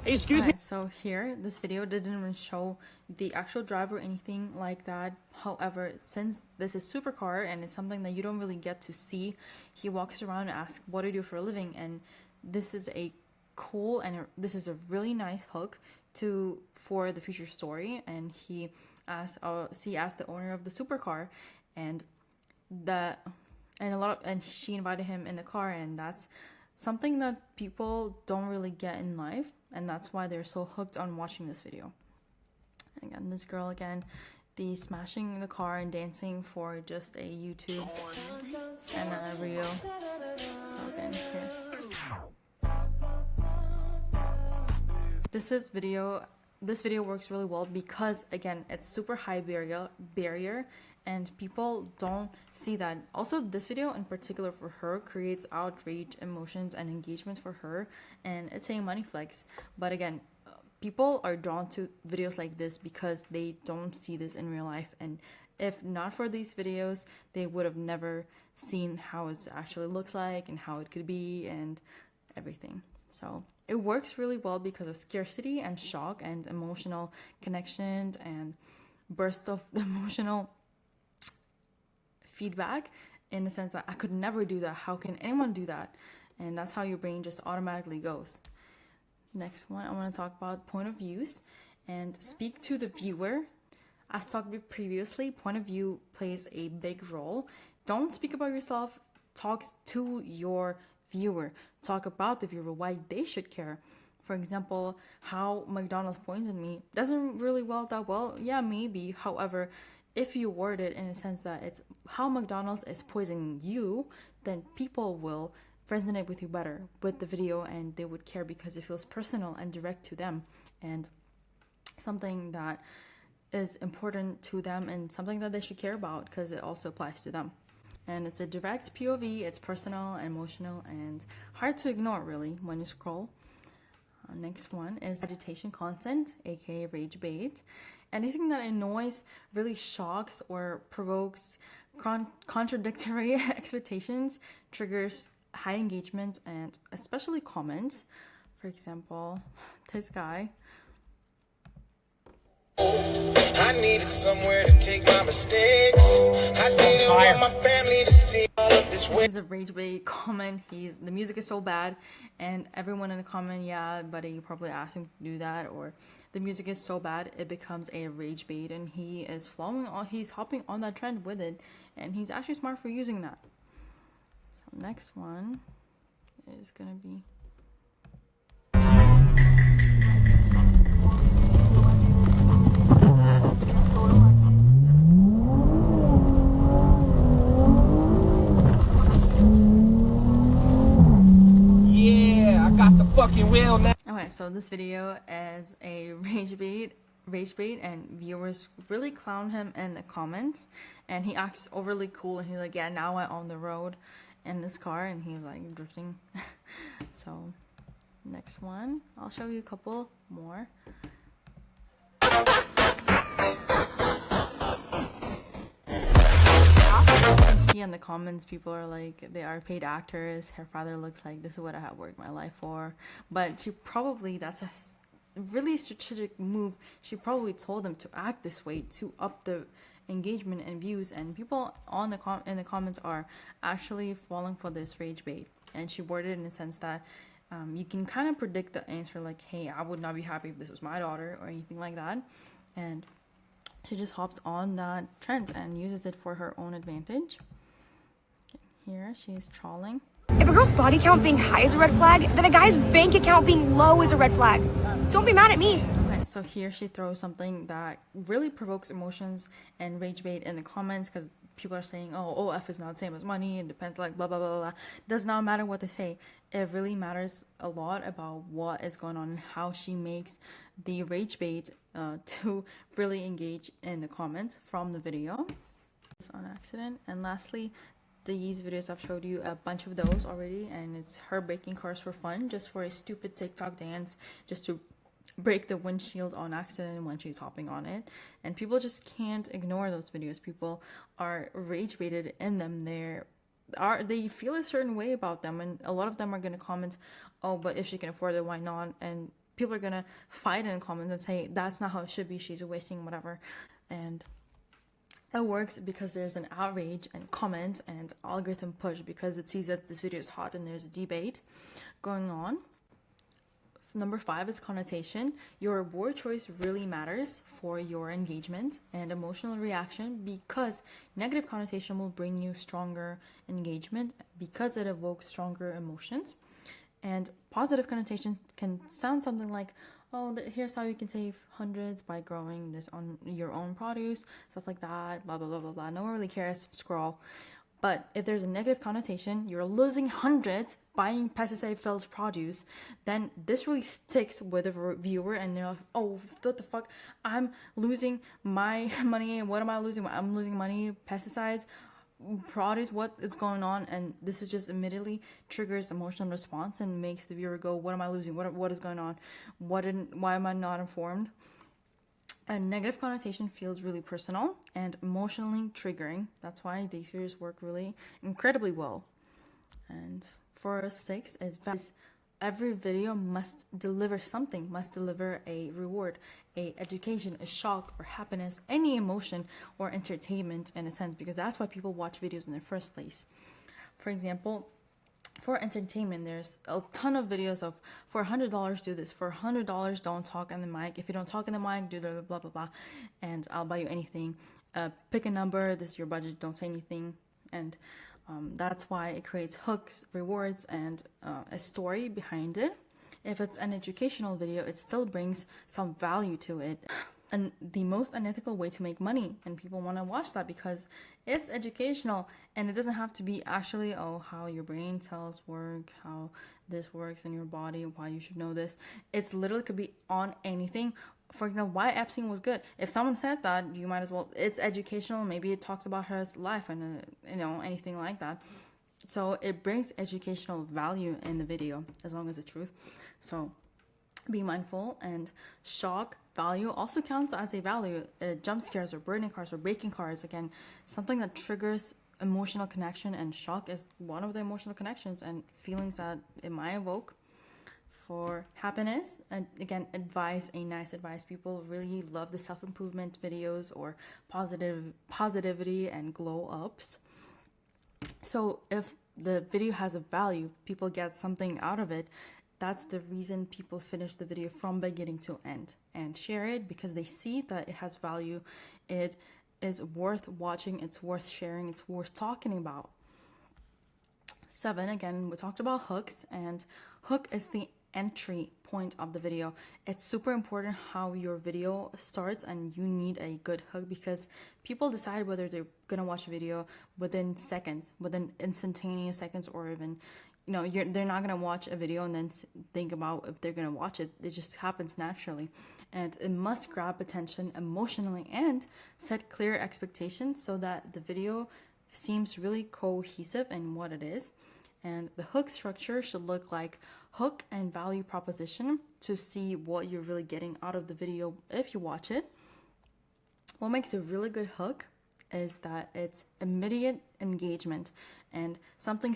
Hey, excuse me. So here, this video didn't even show the actual drive or anything like that. However, since this is supercar and it's something that you don't really get to see, he walks around and asks, what do you do for a living? And this is a cool and this is a really nice hook for the future story. And he asked the owner of the supercar, and she invited him in the car, and that's something that people don't really get in life, and that's why they're so hooked on watching this video. Again, this girl the smashing the car and dancing for just a YouTube and a reel. And here. This video works really well because, again, it's super high barrier and people don't see that. Also, this video in particular for her creates outrage, emotions, and engagement for her, and it's a money flex. But again, people are drawn to videos like this because they don't see this in real life, and if not for these videos, they would have never seen how it actually looks like and how it could be and everything. So it works really well because of scarcity and shock and emotional connection and burst of emotional feedback, in the sense that I could never do that. How can anyone do that? And that's how your brain just automatically goes. Next one, I want to talk about point of views and speak to the viewer. As talked about previously, point of view plays a big role. Don't speak about yourself, talk to your viewer. Talk about the viewer, why they should care. For example, how McDonald's poisoned me doesn't really that well. Yeah, maybe. However, if you word it in a sense that it's how McDonald's is poisoning you, then people will resonate with you better with the video, and they would care because it feels personal and direct to them, and something that is important to them and something that they should care about because it also applies to them. And it's a direct POV, it's personal, emotional, and hard to ignore really when you scroll. Next one is agitation content, aka rage bait. Anything that annoys, really shocks, or provokes contradictory expectations triggers high engagement and especially comments. For example, this guy. I needed somewhere to take my mistakes. I didn't want my family to see all of this. This is a rage bait comment. The music is so bad, and everyone in the comment, yeah, buddy, you probably asked him to do that, or the music is so bad it becomes a rage bait, and he's hopping on that trend with it, and he's actually smart for using that. So next one is gonna be fucking wheel now. Okay, so this video is a rage bait, and viewers really clown him in the comments, and he acts overly cool, and he's like, yeah, now I'm on the road in this car, and he's like drifting. So next one, I'll show you a couple more. See in the comments, people are like, they are paid actors. Her father looks like, this is what I have worked my life for. But that's a really strategic move. She probably told them to act this way to up the engagement and views, and people in the comments are actually falling for this rage bait. And she worded it in the sense that you can kind of predict the answer, like, hey, I would not be happy if this was my daughter, or anything like that. And she just hops on that trend and uses it for her own advantage. Here she's trolling. If a girl's body count being high is a red flag, then a guy's bank account being low is a red flag. Don't be mad at me. Okay, so here she throws something that really provokes emotions and rage bait in the comments, because people are saying, oh, OF is not the same as money, it depends, like blah blah blah blah. Does not matter what they say. It really matters a lot about what is going on and how she makes the rage bait to really engage in the comments from the video. It's on accident. And lastly, these videos, I've showed you a bunch of those already, and it's her breaking cars for fun, just for a stupid TikTok dance, just to break the windshield on accident when she's hopping on it. And people just can't ignore those videos. People are rage baited in them. They feel a certain way about them, and a lot of them are going to comment, oh, but if she can afford it, why not? And people are going to fight in the comments and say, that's not how it should be, she's wasting whatever. And it works because there's an outrage and comments and algorithm push, because it sees that this video is hot and there's a debate going on. Number 5 is connotation. Your word choice really matters for your engagement and emotional reaction, because negative connotation will bring you stronger engagement because it evokes stronger emotions. And positive connotation can sound something like, oh, here's how you can save hundreds by growing this on your own produce, stuff like that, blah, blah, blah, blah, blah. No one really cares, scroll. But if there's a negative connotation, you're losing hundreds buying pesticide-filled produce, then this really sticks with the viewer, and they're like, oh, what the fuck? I'm losing my money. What am I losing? I'm losing money, pesticides, produce, what is going on? And this is just immediately triggers emotional response and makes the viewer go, what am I losing? What is going on? Why am I not informed? A negative connotation feels really personal and emotionally triggering. That's why these videos work really incredibly well. And for 6 is every video must deliver something, must deliver a reward, a education, a shock or happiness, any emotion or entertainment in a sense, because that's why people watch videos in the first place. For example, for entertainment, there's a ton of videos of, for $100 do this, for $100 don't talk in the mic, if you don't talk in the mic, do the blah blah blah, and I'll buy you anything. Pick a number, this is your budget, don't say anything. And that's why it creates hooks, rewards, and a story behind it. If it's an educational video, it still brings some value to it. And the most unethical way to make money, and people want to watch that because it's educational, and it doesn't have to be actually, oh, how your brain cells work, how this works in your body, why you should know this. It's literally could be on anything. For example, why Epstein was good. If someone says that, you might as well, it's educational, maybe it talks about her life and anything like that. So it brings educational value in the video as long as it's truth. So be mindful. And shock value also counts as a value. Jump scares or burning cars or breaking cars, again, something that triggers emotional connection, and shock is one of the emotional connections and feelings that it might evoke. For happiness, and again, a nice advice. People really love the self-improvement videos or positivity and glow ups. So if the video has a value, people get something out of it. That's the reason people finish the video from beginning to end and share it, because they see that it has value. It is worth watching, it's worth sharing, it's worth talking about. 7, again, we talked about hooks, and hook is the entry point of the video. It's super important how your video starts, and you need a good hook, because people decide whether they're gonna watch a video within seconds, within instantaneous seconds, or even they're not gonna watch a video and then think about if they're gonna watch it. It just happens naturally, and it must grab attention emotionally and set clear expectations so that the video seems really cohesive in what it is. And the hook structure should look like hook and value proposition to see what you're really getting out of the video if you watch it. What makes a really good hook is that it's immediate engagement and something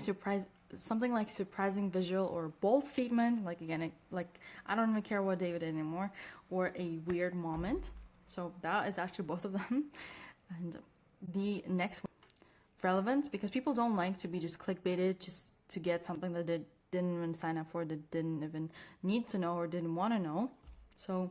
like surprising visual or bold statement, like again, like I don't even care what David did anymore, or a weird moment. So that is actually both of them. And the next one, relevance, because people don't like to be just clickbaited just to get something that they didn't even sign up for, that didn't even need to know or didn't want to know. So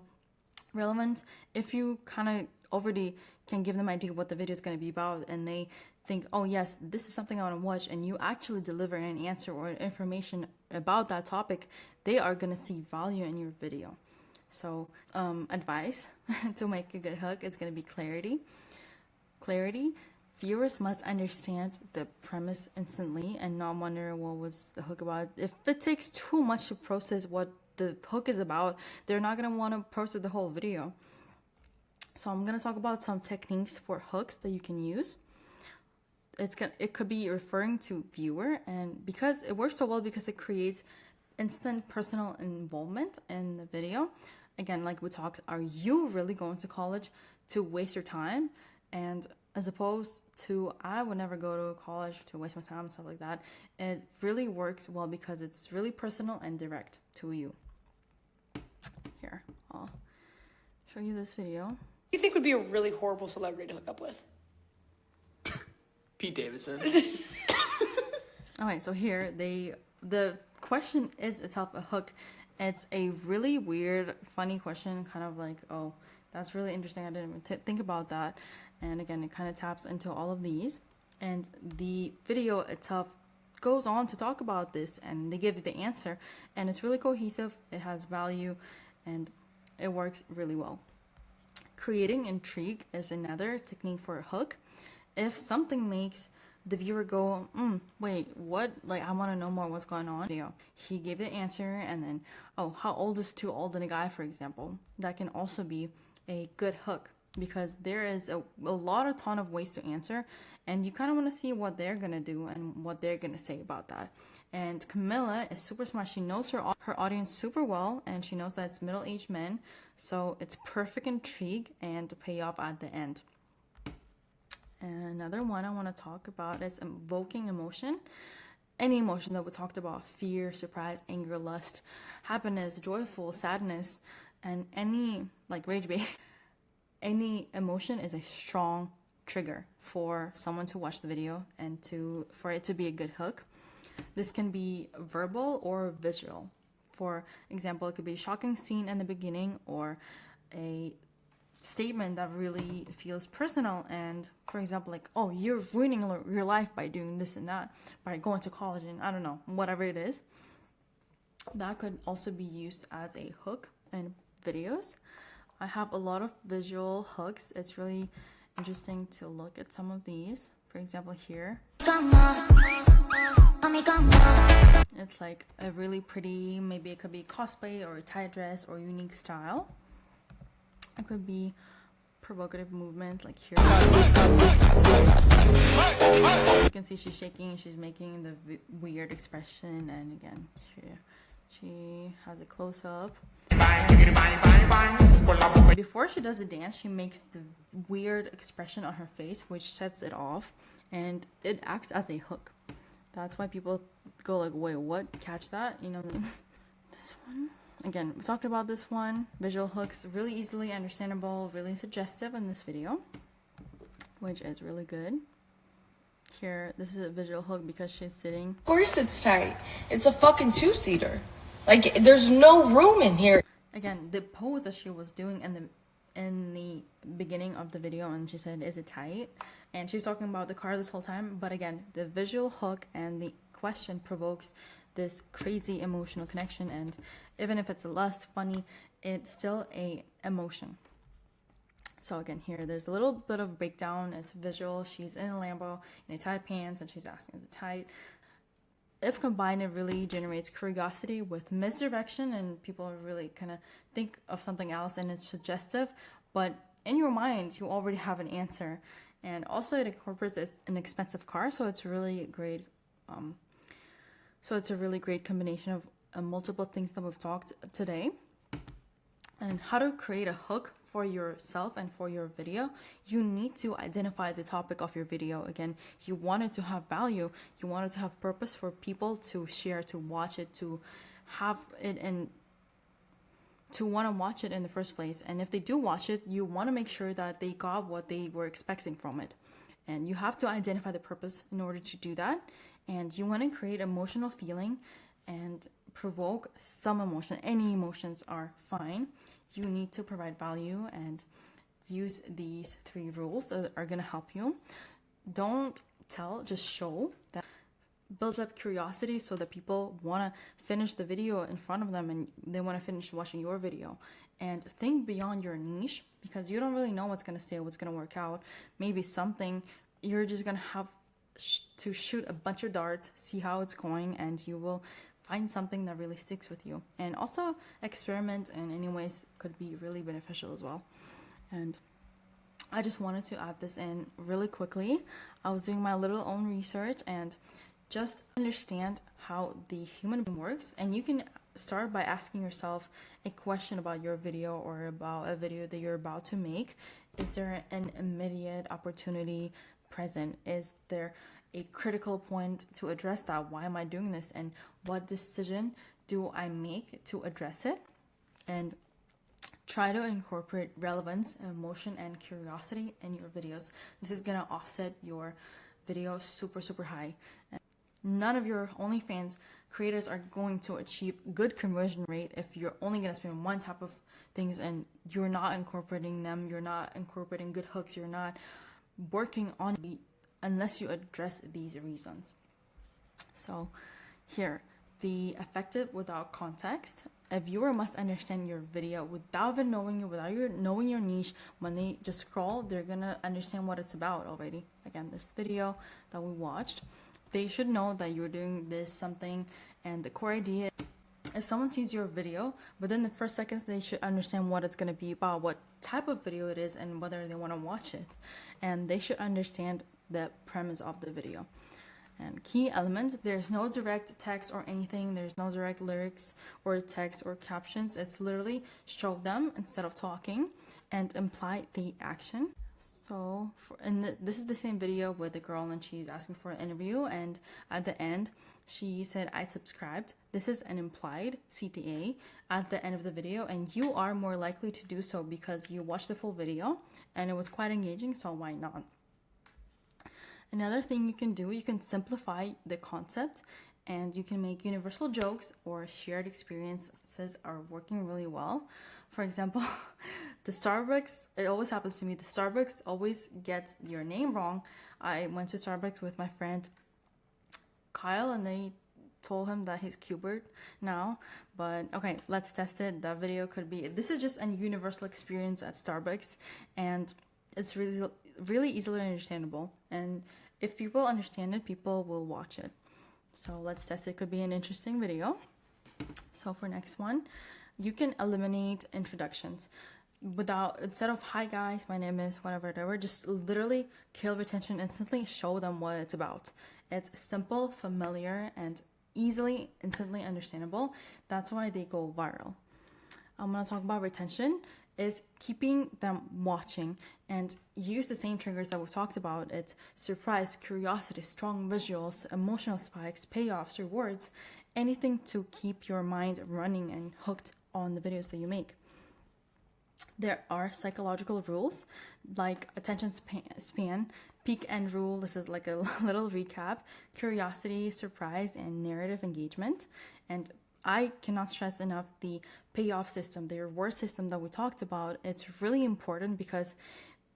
relevance, if you kind of already can give them an idea what the video is going to be about, and they think, oh yes, this is something I want to watch, and you actually deliver an answer or information about that topic, they are going to see value in your video. So advice to make a good hook is going to be clarity. Viewers must understand the premise instantly and not wonder what was the hook about. If it takes too much to process what the hook is about, they're not going to want to process the whole video. So I'm going to talk about some techniques for hooks that you can use. It could be referring to viewer, and because it works so well because it creates instant personal involvement in the video. Again, like we talked, are you really going to college to waste your time? And as opposed to, I would never go to college to waste my time and stuff like that. It really works well because it's really personal and direct to you. Here, I'll show you this video. Who do you think would be a really horrible celebrity to hook up with? Pete Davidson. Okay, so here the question is itself a hook. It's a really weird, funny question, kind of like, oh, that's really interesting. I didn't even think about that. And again, it kind of taps into all of these. And the video itself goes on to talk about this, and they give you the answer. And it's really cohesive, it has value, and it works really well. Creating intrigue is another technique for a hook. If something makes the viewer go, wait, what? Like, I want to know more what's going on. You know, he gave the answer, and then, oh, how old is too old in a guy, for example? That can also be a good hook, because there is a ton of ways to answer, and you kind of want to see what they're gonna do and what they're gonna say about that. And Camilla is super smart. She knows her audience super well, and she knows that it's middle-aged men, so it's perfect intrigue and payoff at the end. Another one I want to talk about is evoking emotion. Any emotion that we talked about: fear, surprise, anger, lust, happiness, joyful, sadness, and any like rage bait. Any emotion is a strong trigger for someone to watch the video and for it to be a good hook. This can be verbal or visual. For example, it could be a shocking scene in the beginning, or a statement that really feels personal, and for example, like, oh, you're ruining your life by doing this and that, by going to college, and I don't know, whatever it is. That could also be used as a hook in videos. I have a lot of visual hooks. It's really interesting to look at some of these. For example, here, it's like a really pretty, maybe it could be cosplay or a tight dress or unique style. It could be provocative movement, like here. You can see she's shaking, she's making the weird expression, and again, she has a close-up. Before she does the dance, she makes the weird expression on her face, which sets it off, and it acts as a hook. That's why people go like, wait, what? Catch that? You know, this one. Again, we talked about this one. Visual hooks, really easily understandable, really suggestive in this video, which is really good. Here, this is a visual hook because she's sitting. Of course it's tight. It's a fucking two-seater. Like, there's no room in here. Again, the pose that she was doing in the beginning of the video, and she said, is it tight? And she's talking about the car this whole time. But again, the visual hook and the question provokes this crazy emotional connection, and even if it's lust, funny, it's still a emotion. So again, here there's a little bit of breakdown. It's visual. She's in a Lambo in a tight pants, and she's asking, is it tight? If combined, it really generates curiosity with misdirection, and people really kind of think of something else, and it's suggestive, but in your mind you already have an answer. And also it incorporates an expensive car, so it's really great. So it's a really great combination of multiple things that we've talked today. And how to create a hook for yourself and for your video. You need to identify the topic of your video. Again, you want it to have value. You want it to have purpose for people to share, to watch it, to have it, and to want to watch it in the first place. And if they do watch it, you want to make sure that they got what they were expecting from it. And you have to identify the purpose in order to do that. And you want to create emotional feeling and provoke some emotion. Any emotions are fine. You need to provide value and use these 3 rules that are going to help you. Don't tell, just show. That builds up curiosity so that people want to finish the video in front of them, and they want to finish watching your video. And think beyond your niche, because you don't really know what's going to stay, what's going to work out. Maybe something you're just going to have to shoot a bunch of darts, see how it's going, and you will find something that really sticks with you. And also experiment in any ways could be really beneficial as well. And I just wanted to add this in really quickly. I was doing my little own research and just understand how the human brain works. And you can start by asking yourself a question about your video or about a video that you're about to make. Is there an immediate opportunity present? Is there a critical point to address that? Why am I doing this? And what decision do I make to address it? And try to incorporate relevance, emotion, and curiosity in your videos. This is gonna offset your video super high. And none of your OnlyFans creators are going to achieve good conversion rate if you're only gonna spend one type of things and you're not incorporating them, you're not incorporating good hooks, you're not working on the unless you address these reasons. So here, the effective without context. A viewer must understand your video without even knowing you, without knowing your niche. When they just scroll, they're gonna understand what it's about already. Again, this video that we watched, they should know that you're doing this something, and the core idea. If someone sees your video, within the first seconds, they should understand what it's gonna be about, what type of video it is, and whether they want to watch it. And they should understand the premise of the video. And key elements, there's no direct text or anything, there's no direct lyrics or text or captions. It's literally show them instead of talking and imply the action. So this is the same video with the girl, and she's asking for an interview, and at the end she said I subscribed. This is an implied CTA at the end of the video, and you are more likely to do so because you watched the full video and it was quite engaging, so why not? Another thing you can do, you can simplify the concept, and you can make universal jokes or shared experiences are working really well. For example, the Starbucks, it always happens to me, the Starbucks always gets your name wrong. I went to Starbucks with my friend Kyle, and they told him that he's Cubert now, but okay, let's test it. That video could be, this is just a universal experience at Starbucks, and it's really easily understandable, and if people understand it, people will watch it. So let's test it. Could be an interesting video. So for next one, you can eliminate introductions instead of hi guys, my name is whatever, just literally kill retention instantly. Show them what it's about. It's simple, familiar, and instantly understandable. That's why they go viral. I'm gonna talk about retention is keeping them watching, and use the same triggers that we talked about. It's surprise, curiosity, strong visuals, emotional spikes, payoffs, rewards, anything to keep your mind running and hooked on the videos that you make. There are psychological rules like attention span, peak end rule. This is like a little recap: curiosity, surprise, and narrative engagement. And I cannot stress enough the payoff system, the reward system that we talked about. It's really important because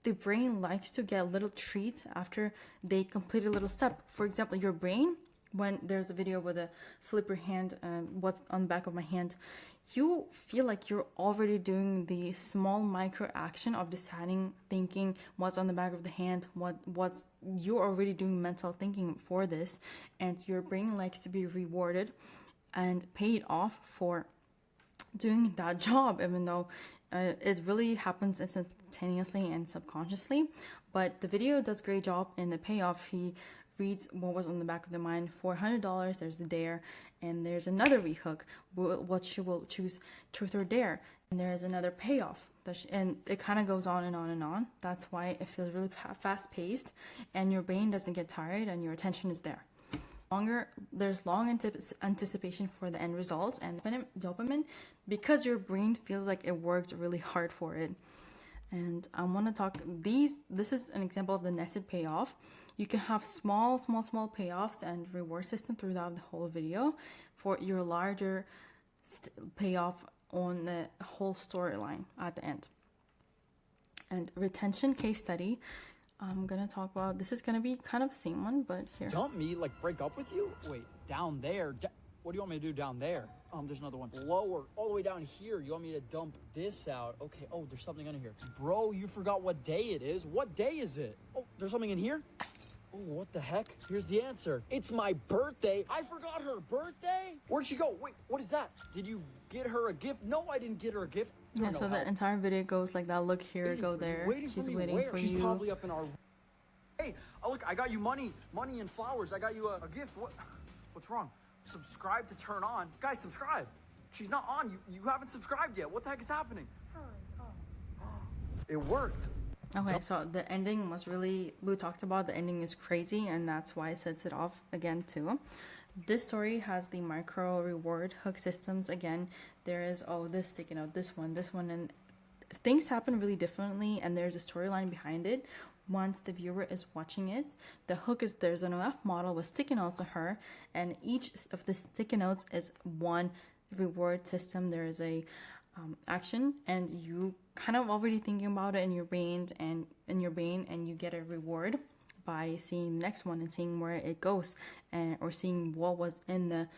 the brain likes to get little treats after they complete a little step. For example, your brain, when there's a video with a flip your hand, what's on the back of my hand, you feel like you're already doing the small micro action of deciding, thinking what's on the back of the hand, what's you're already doing mental thinking for this, and your brain likes to be rewarded and paid off for doing that job, even though it really happens instantaneously and subconsciously. But the video does a great job in the payoff. He reads what was on the back of the mind. $400, there's a dare, and there's another rehook, what she will choose, truth or dare, and there's another payoff, and it kind of goes on and on and on. That's why it feels really fast-paced, and your brain doesn't get tired, and your attention is there. There's long anticipation for the end results and dopamine, because your brain feels like it worked really hard for it. And I want to talk this is an example of the nested payoff. You can have small payoffs and reward system throughout the whole video for your larger payoff on the whole storyline at the end. And retention case study, I'm gonna talk about, this is gonna be kind of the same one, but here. Dump me? Like break up with you? Wait, down there? What do you want me to do down there? There's another one. Lower, all the way down here. You want me to dump this out? Okay, oh, there's something under here. Bro, you forgot what day it is. What day is it? Oh, there's something in here? Oh, what the heck? Here's the answer. It's my birthday. I forgot her birthday. Where'd she go? Wait, what is that? Did you get her a gift? No, I didn't get her a gift. Yeah, so the entire video goes like that. Look here, go there. She's waiting for you. She's probably up in our... Hey, look, I got you money and flowers. I got you a gift. What's wrong? Subscribe to turn on. Guys, subscribe. She's not on. You haven't subscribed yet. What the heck is happening? It worked. Okay, so the ending was really, we talked about the ending is crazy, and that's why it sets it off again too. This story has the micro reward hook systems. Again, there is, oh, this sticking out, this one, and things happen really differently, and there's a storyline behind it. Once the viewer is watching it, the hook is, there's an OF model with sticky notes on her, and each of the sticky notes is one reward system. There is a action, and you kind of already thinking about it in your brain, and you get a reward by seeing the next one and seeing where it goes, or seeing what was in the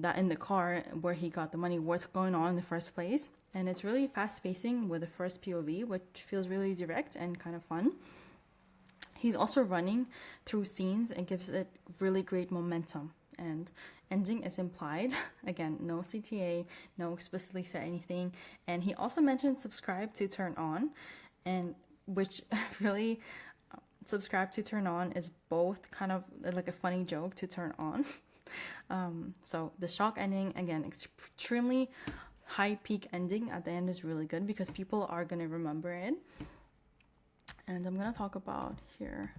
that in the car where he got the money, what's going on in the first place. And it's really fast pacing with the first POV, which feels really direct and kind of fun. He's also running through scenes and gives it really great momentum. And ending is implied. Again, no CTA, no explicitly said anything. And he also mentioned subscribe to turn on, and which really subscribe to turn on is both kind of like a funny joke to turn on. So the shock ending, again, extremely high peak ending at the end is really good because people are going to remember it. And I'm going to talk about here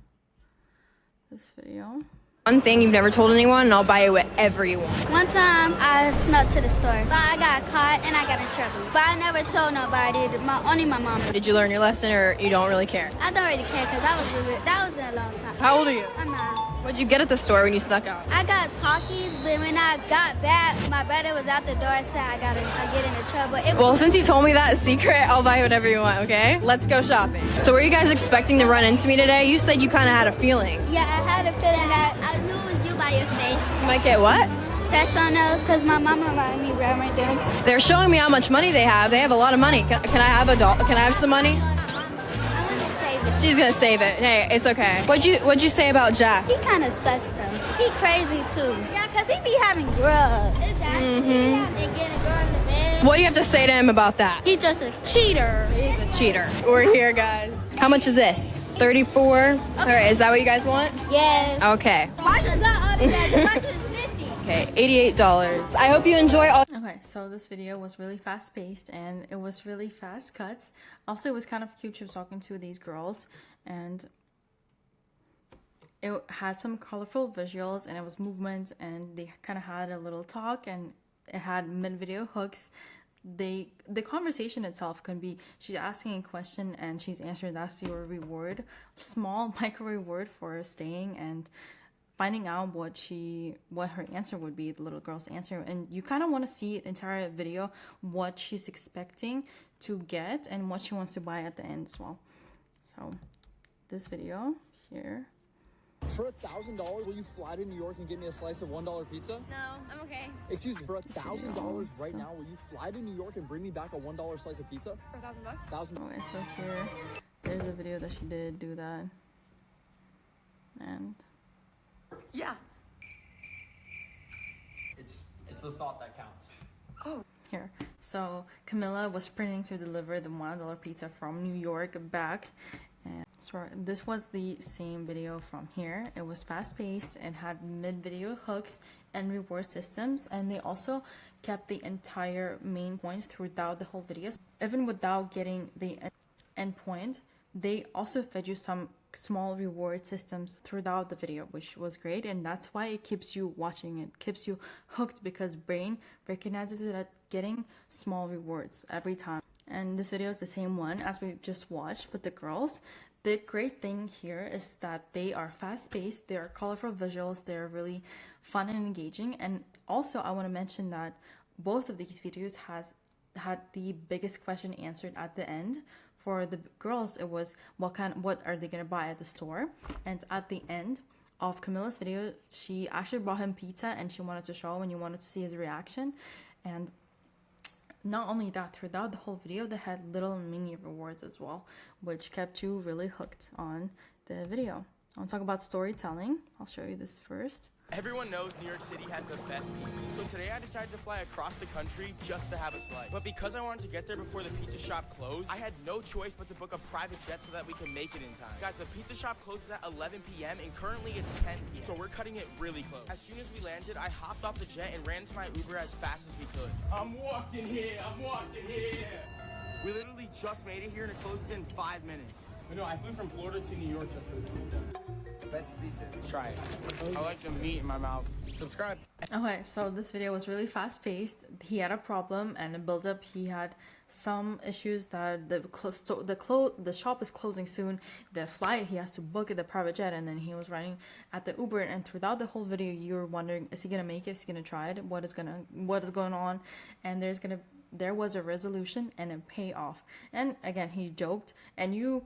this video. One thing you've never told anyone, and I'll buy it whatever you want. One time I snuck to the store, but I got caught and I got in trouble. But I never told nobody, only my mom. Did you learn your lesson, or you don't really care? I don't really care because that was a long time. How old are you? I'm 9. What'd you get at the store when you snuck out? I got Takis, but when I got back, my brother was out the door and said I get into trouble. Well, since you told me that secret, I'll buy whatever you want, okay? Let's go shopping. So were you guys expecting to run into me today? You said you kind of had a feeling. Yeah, I had a feeling that I knew it was you by your face. Might get what? Press on those because my mama bought me right there. They're showing me how much money they have. They have a lot of money. Can I have Can I have some money? She's gonna save it. Hey, it's okay. What'd you say about Jack? He kind of sus though. He crazy too. Yeah, cause he be having grub. Exactly. And getting a girl in the bed. What do you have to say to him about that? He just a cheater. He's a cheater. We're here, guys. How much is this? 34. Okay. All right. Is that what you guys want? Yes. Okay. Why just got all the guys? Why just 50? Okay. $88. I hope you enjoy all. Okay, so this video was really fast paced and it was really fast cuts. Also, it was kind of cute. She was talking to these girls and it had some colorful visuals and it was movement and they kind of had a little talk and it had mid-video hooks. The conversation itself can be, she's asking a question and she's answering, that's your reward. Small micro reward for staying and finding out what her answer would be, the little girl's answer. And you kind of want to see the entire video, what she's expecting to get and what she wants to buy at the end as well. So this video here. For $1,000, will you fly to New York and get me a slice of $1 pizza? No, I'm okay. Excuse me, for $1,000 right now, will you fly to New York and bring me back a $1 slice of pizza? For $1,000? Okay, so here, there's a video that she did do that. And yeah. It's the thought that counts. Oh. Here. So Camilla was sprinting to deliver the $1 pizza from New York back. And so this was the same video from here. It was fast paced and had mid-video hooks and reward systems. And they also kept the entire main point throughout the whole video. Even without getting the end point, they also fed you some small reward systems throughout the video, which was great. And that's why it keeps you watching, it keeps you hooked, because brain recognizes it at getting small rewards every time. And this video is the same one as we just watched with the girls. The great thing here is that they are fast-paced, they are colorful visuals, they're really fun and engaging. And also I want to mention that both of these videos had the biggest question answered at the end. For the girls, it was what are they gonna buy at the store? And at the end of Camilla's video, she actually brought him pizza and she wanted to show him and you wanted to see his reaction. And not only that, throughout the whole video, they had little mini rewards as well, which kept you really hooked on the video. I want to talk about storytelling. I'll show you this first. Everyone knows New York City has the best pizza. So today I decided to fly across the country just to have a slice. But because I wanted to get there before the pizza shop closed, I had no choice but to book a private jet so that we can make it in time. Guys, the pizza shop closes at 11 p.m. and currently it's 10 p.m. So we're cutting it really close. As soon as we landed, I hopped off the jet and ran to my Uber as fast as we could. I'm walking here. We literally just made it here and it closes in 5 minutes. No, I flew from Florida to New York just for this pizza. Best pizza. Try it. I like the meat in my mouth. Subscribe. Okay, so this video was really fast-paced. He had a problem and a build-up. He had some issues that the shop is closing soon. The flight, he has to book at the private jet, and then he was running at the Uber. And throughout the whole video, you were wondering, is he gonna make it? Is he gonna try it? What is going on? And there was a resolution and a payoff. And again, he joked, and you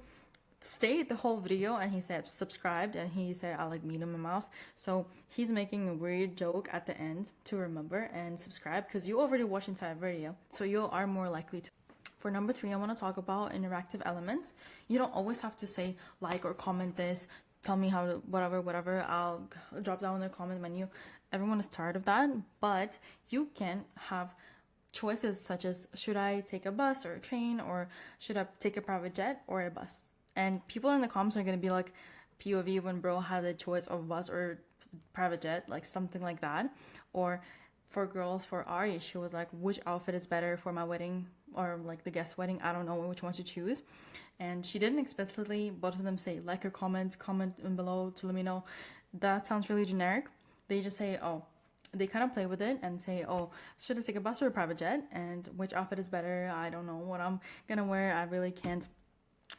stayed the whole video, and he said subscribed, and he said I like meat in my mouth. So he's making a weird joke at the end to remember and subscribe, because you already watched the entire video, so you are more likely to. For number 3, I want to talk about interactive elements. You don't always have to say like or comment this, tell me how to whatever, I'll drop down in the comment menu. Everyone is tired of that, but you can have choices such as, should I take a bus or a train, or should I take a private jet or a bus? And people in the comments are going to be like, POV when bro had the choice of bus or private jet, like something like that. Or for girls, for Ari, she was like, which outfit is better for my wedding or like the guest wedding? I don't know which one to choose. And she didn't explicitly, both of them say like or comment in below to let me know. That sounds really generic. They just say, oh, they kind of play with it and say, oh, should I take a bus or a private jet? And which outfit is better? I don't know what I'm gonna wear. I really can't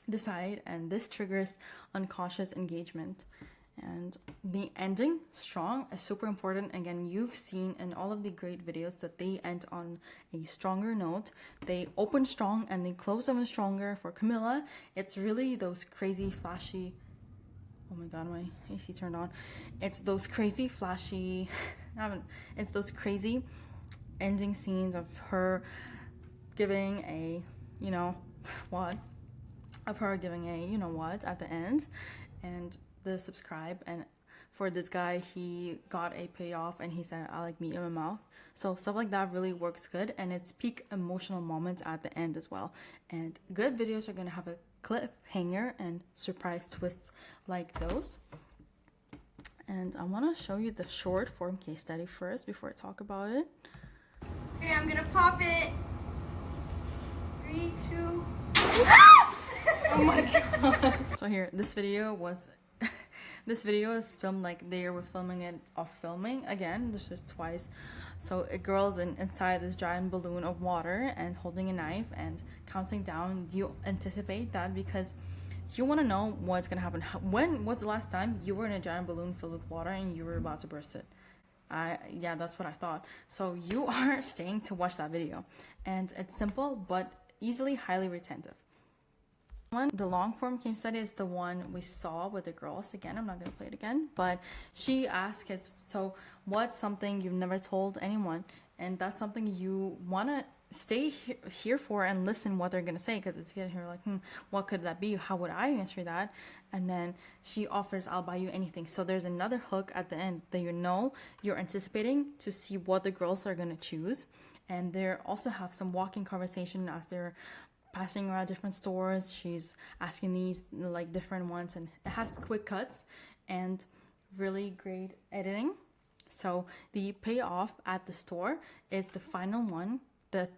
decide. And this triggers unconscious engagement. And the ending strong is super important. Again, you've seen in all of the great videos that they end on a stronger note. They open strong and they close even stronger. For Camilla, it's really those crazy flashy, oh my god, my AC turned on. It's those crazy flashy it's those crazy ending scenes of her giving a you know what at the end. And the subscribe, and for this guy, he got a payoff and he said I like meat in my mouth. So stuff like that really works good, and it's peak emotional moments at the end as well. And good videos are gonna have a cliffhanger and surprise twists like those. And I want to show you the short form case study first before I talk about it. Okay, I'm gonna pop it. 3, 2. Oh my god. So here, this video is filmed like they were filming it off filming. Again, this is twice. So a girl's inside this giant balloon of water and holding a knife and counting down. You anticipate that because you want to know what's gonna happen. When was the last time you were in a giant balloon filled with water and you were about to burst it? Yeah, that's what I thought. So you are staying to watch that video, and it's simple but easily highly retentive. The long form case study is the one we saw with the girls. Again, I'm not going to play it again, but she asked kids, so what's something you've never told anyone? And that's something you want to stay here for and listen what they're going to say, because it's getting here like, what could that be? How would I answer that? And then she offers, I'll buy you anything. So there's another hook at the end that you're anticipating to see what the girls are going to choose. And they also have some walking conversation as they're passing around different stores. She's asking these like different ones, and it has quick cuts and really great editing. So the payoff at the store is the final one that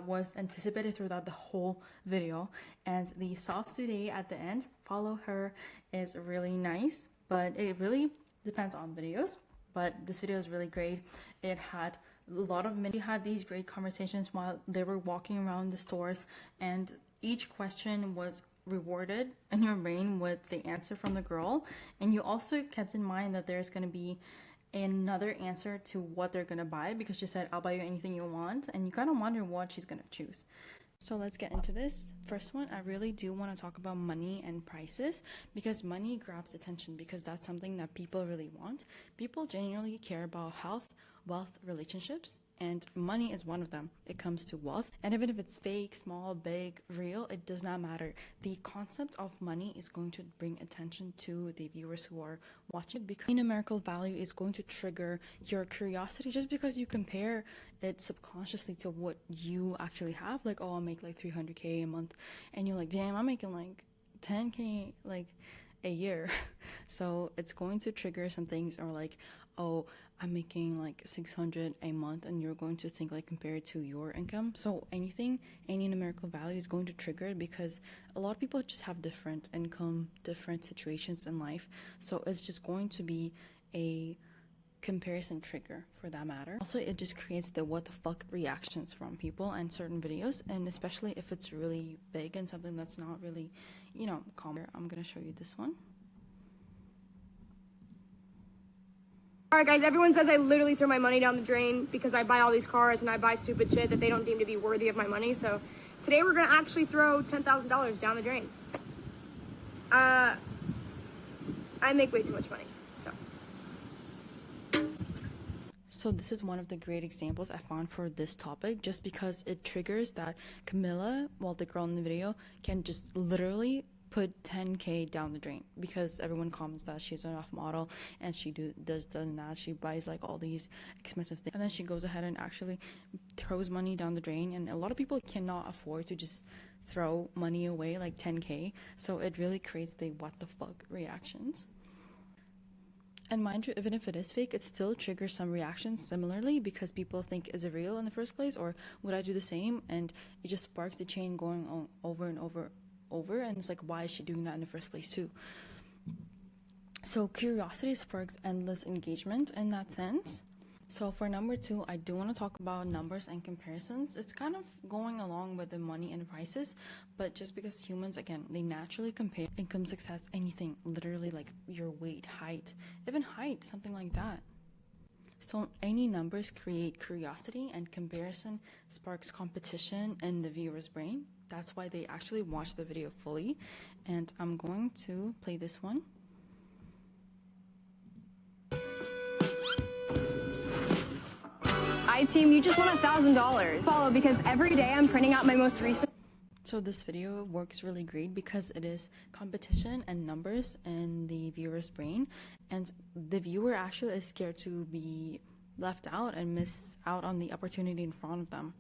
was anticipated throughout the whole video. And the soft today at the end, follow her, is really nice, but it really depends on videos. But this video is really great. It had a lot of men had these great conversations while they were walking around the stores, and each question was rewarded in your brain with the answer from the girl. And you also kept in mind that there's going to be another answer to what they're going to buy, because she said, I'll buy you anything you want, and you kind of wonder what she's going to choose. So let's get into this. First one, I really do want to talk about money and prices, because money grabs attention, because that's something that people really want. People genuinely care about health, wealth, relationships, and money is one of them. It comes to wealth, and even if it's fake, small, big, real, it does not matter. The concept of money is going to bring attention to the viewers who are watching, because numerical value is going to trigger your curiosity, just because you compare it subconsciously to what you actually have. Like, oh, I make like 300k a month, and you're like, damn, I'm making like 10k like a year. So it's going to trigger some things, or like, oh, I'm making like 600 a month, and you're going to think like compared to your income. So any numerical value is going to trigger it, because a lot of people just have different income, different situations in life. So it's just going to be a comparison trigger for that matter. Also, it just creates the what the fuck reactions from people and certain videos, and especially if it's really big and something that's not really, common. I'm gonna show you this one. Alright guys, everyone says I literally throw my money down the drain because I buy all these cars and I buy stupid shit that they don't deem to be worthy of my money. So today we're gonna actually throw $10,000 down the drain. I make way too much money, so. So this is one of the great examples I found for this topic, just because it triggers that Camilla, well, the girl in the video, can just literally put 10K down the drain because everyone comments that she's an off model and she does that. She buys like all these expensive things, and then she goes ahead and actually throws money down the drain, and a lot of people cannot afford to just throw money away like 10K. So it really creates the what the fuck reactions. And mind you, even if it is fake, it still triggers some reactions similarly because people think, is it real in the first place, or would I do the same? And it just sparks the chain going on over and over, and it's like, why is she doing that in the first place too? So curiosity sparks endless engagement in that sense. So for number 2, I do want to talk about numbers and comparisons. It's kind of going along with the money and prices, but just because humans, again, they naturally compare income, success, anything, literally like your weight, height, even height, something like that. So any numbers create curiosity, and comparison sparks competition in the viewer's brain. That's why they actually watch the video fully. And I'm going to play this one. Team, you just won $1,000. Follow because every day I'm printing out my most recent. So this video works really great because it is competition and numbers in the viewer's brain, and the viewer actually is scared to be left out and miss out on the opportunity in front of them.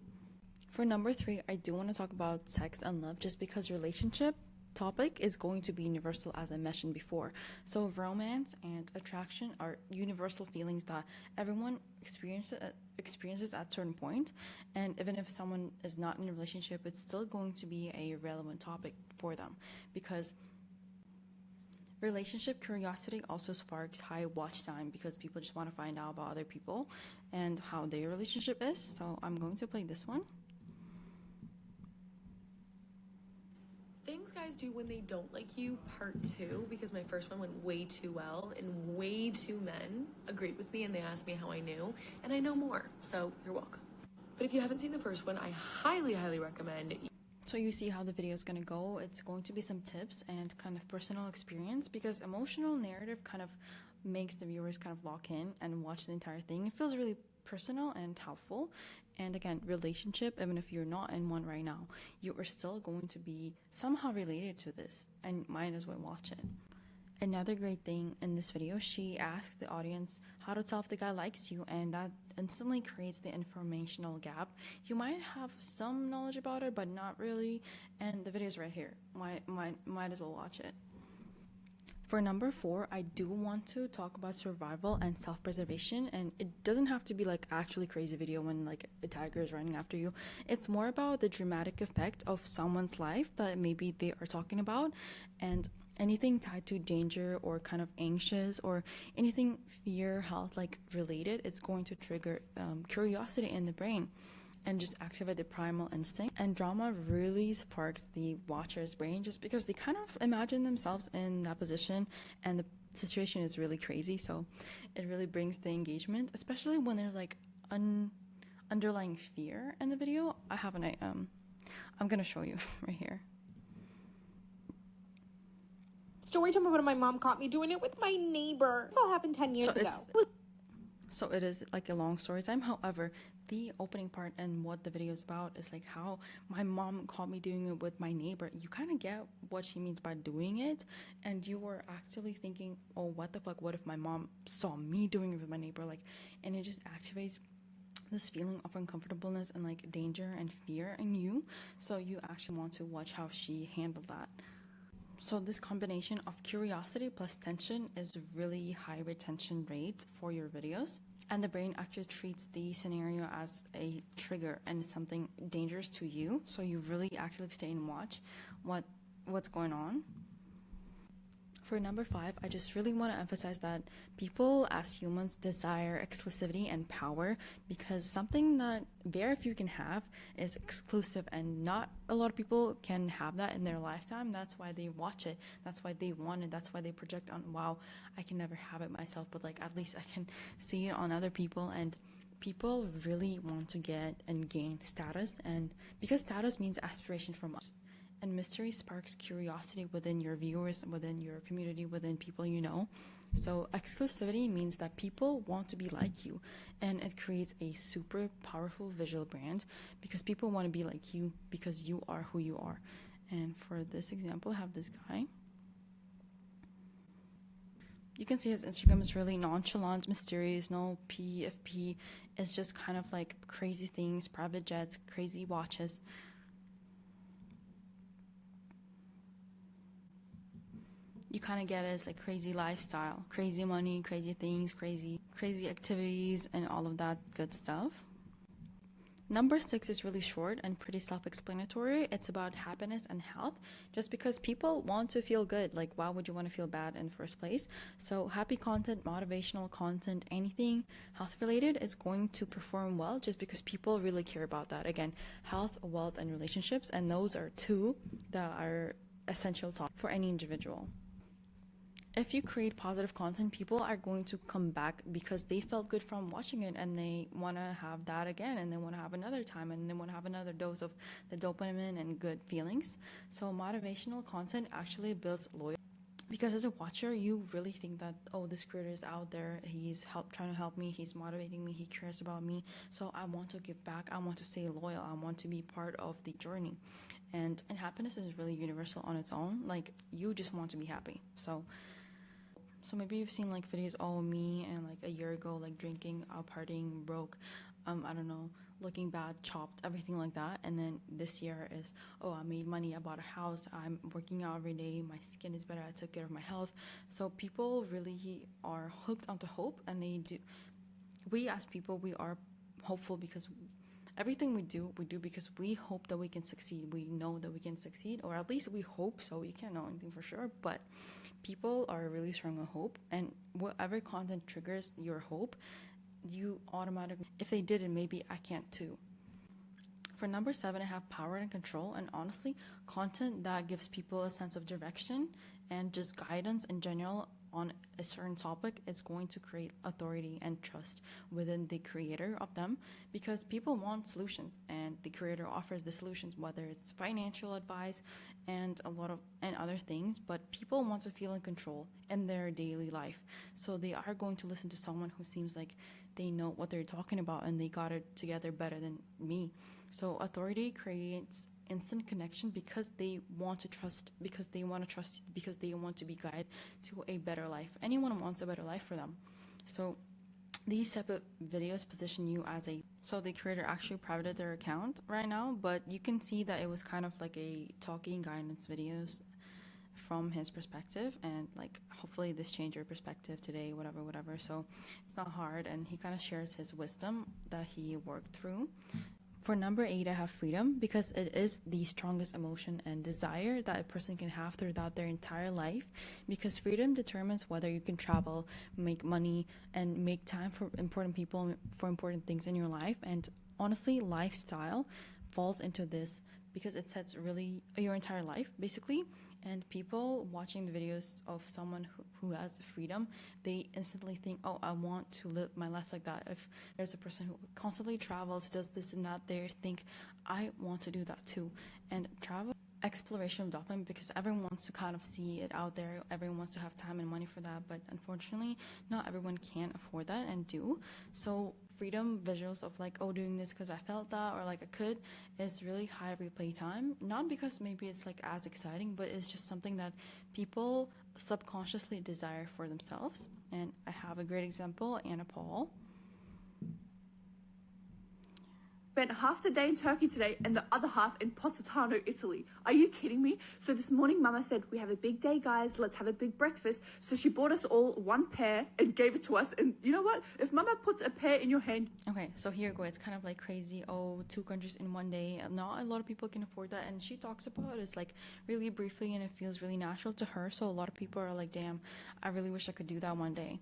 For number 3, I do want to talk about sex and love, just because relationship topic is going to be universal, as I mentioned before. So romance and attraction are universal feelings that everyone experiences at a certain point, and even if someone is not in a relationship, it's still going to be a relevant topic for them, because relationship curiosity also sparks high watch time because people just want to find out about other people and how their relationship is. So I'm going to play this one. Things guys do when they don't like you, part 2, because my first one went way too well and way too men agreed with me and they asked me how I knew, and I know more, so you're welcome. But if you haven't seen the first one, I highly recommend. So you see how the video is going to go. It's going to be some tips and kind of personal experience, because emotional narrative kind of makes the viewers kind of lock in and watch the entire thing. It feels really personal and helpful. And again, relationship, even if you're not in one right now, you are still going to be somehow related to this and might as well watch it. Another great thing in this video, she asked the audience how to tell if the guy likes you, and that instantly creates the informational gap. You might have some knowledge about it, but not really, and the video is right here. Might as well watch it. For number 4, I do want to talk about survival and self-preservation, and it doesn't have to be like actually crazy video when like a tiger is running after you. It's more about the dramatic effect of someone's life that maybe they are talking about, and anything tied to danger or kind of anxious or anything fear, health like related, it's going to trigger curiosity in the brain and just activate the primal instinct. And drama really sparks the watcher's brain just because they kind of imagine themselves in that position and the situation is really crazy. So it really brings the engagement, especially when there's like underlying fear in the video. I have an I'm gonna show you right here. Story time about my mom caught me doing it with my neighbor. This all happened 10 years ago. So it is like a long story time. However, the opening part and what the video is about is like how my mom caught me doing it with my neighbor. You kind of get what she means by doing it, and you were actively thinking, oh, what the fuck, what if my mom saw me doing it with my neighbor? Like, and it just activates this feeling of uncomfortableness and like danger and fear in you. So you actually want to watch how she handled that. So this combination of curiosity plus tension is really high retention rate for your videos, and the brain actually treats the scenario as a trigger and something dangerous to you, so you really actually stay and watch what's going on. For number 5, I just really want to emphasize that people as humans desire exclusivity and power, because something that very few can have is exclusive, and not a lot of people can have that in their lifetime. That's why they watch it. That's why they want it. That's why they project on, wow, I can never have it myself, but like at least I can see it on other people. And people really want to get and gain status, and because status means aspiration from us. And mystery sparks curiosity within your viewers, within your community, within people you know. So exclusivity means that people want to be like you, and it creates a super powerful visual brand because people want to be like you because you are who you are. And for this example, I have this guy. You can see his Instagram is really nonchalant, mysterious, no PFP. It's just kind of like crazy things, private jets, crazy watches. You kind of get it as a crazy lifestyle, crazy money, crazy things, crazy activities, and all of that good stuff. Number 6 is really short and pretty self-explanatory. It's about happiness and health. Just because people want to feel good, like why would you want to feel bad in the first place? So happy content, motivational content, anything health related is going to perform well just because people really care about that. Again, health, wealth, and relationships, and those are two that are essential for any individual. If you create positive content, people are going to come back because they felt good from watching it, and they want to have that again, and they want to have another time, and they want to have another dose of the dopamine and good feelings. So motivational content actually builds loyalty, because as a watcher, you really think that, oh, this creator is out there, he's trying to help me, he's motivating me, he cares about me, so I want to give back, I want to stay loyal, I want to be part of the journey. And happiness is really universal on its own. Like, you just want to be happy. So maybe you've seen like videos, oh, me and like a year ago, like drinking, out partying, broke, I don't know, looking bad, chopped, everything like that. And then this year is, oh, I made money, I bought a house, I'm working out every day, my skin is better, I took care of my health. So people really are hooked onto hope, and we as people, we are hopeful because everything we do because we hope that we can succeed. We know that we can succeed, or at least we hope so. You can't know anything for sure, but people are really strong on hope, and whatever content triggers your hope, you automatically, if they did it, maybe I can't too. For number 7, I have power and control, and honestly, content that gives people a sense of direction and just guidance in general on a certain topic is going to create authority and trust within the creator of them, because people want solutions, and the creator offers the solutions, whether it's financial advice and other things, but people want to feel in control in their daily life. So they are going to listen to someone who seems like they know what they're talking about and they got it together better than me. So authority creates instant connection because they want to trust, because they want to be guided to a better life. Anyone wants a better life for them. So these type of videos position you as so the creator actually privated their account right now, but you can see that it was kind of like a talking guidance videos from his perspective, and like hopefully this changed your perspective today, whatever. So it's not hard, and he kind of shares his wisdom that he worked through. For number 8, I have freedom, because it is the strongest emotion and desire that a person can have throughout their entire life, because freedom determines whether you can travel, make money, and make time for important people, for important things in your life. And honestly, lifestyle falls into this because it sets really your entire life, basically. And people watching the videos of someone who has freedom, they instantly think, oh, I want to live my life like that. If there's a person who constantly travels, does this and that, they think, I want to do that too. And travel, exploration of dopamine, because everyone wants to kind of see it out there. Everyone wants to have time and money for that, but unfortunately, not everyone can afford that and do. So freedom visuals of like, oh, doing this because I felt that, or like I could, is really high replay time. Not because maybe it's like as exciting, but it's just something that people subconsciously desire for themselves. And I have a great example, Anna Paul. Spent half the day in Turkey today and the other half in Positano, Italy. Are you kidding me? So this morning Mama said, we have a big day, guys, let's have a big breakfast. So she bought us all one pear and gave it to us. And you know what? If Mama puts a pear in your hand... Okay, so here you go. It's kind of like crazy. Oh, 2 countries in one day. Not a lot of people can afford that. And she talks about it like really briefly, and it feels really natural to her. So a lot of people are like, damn, I really wish I could do that one day.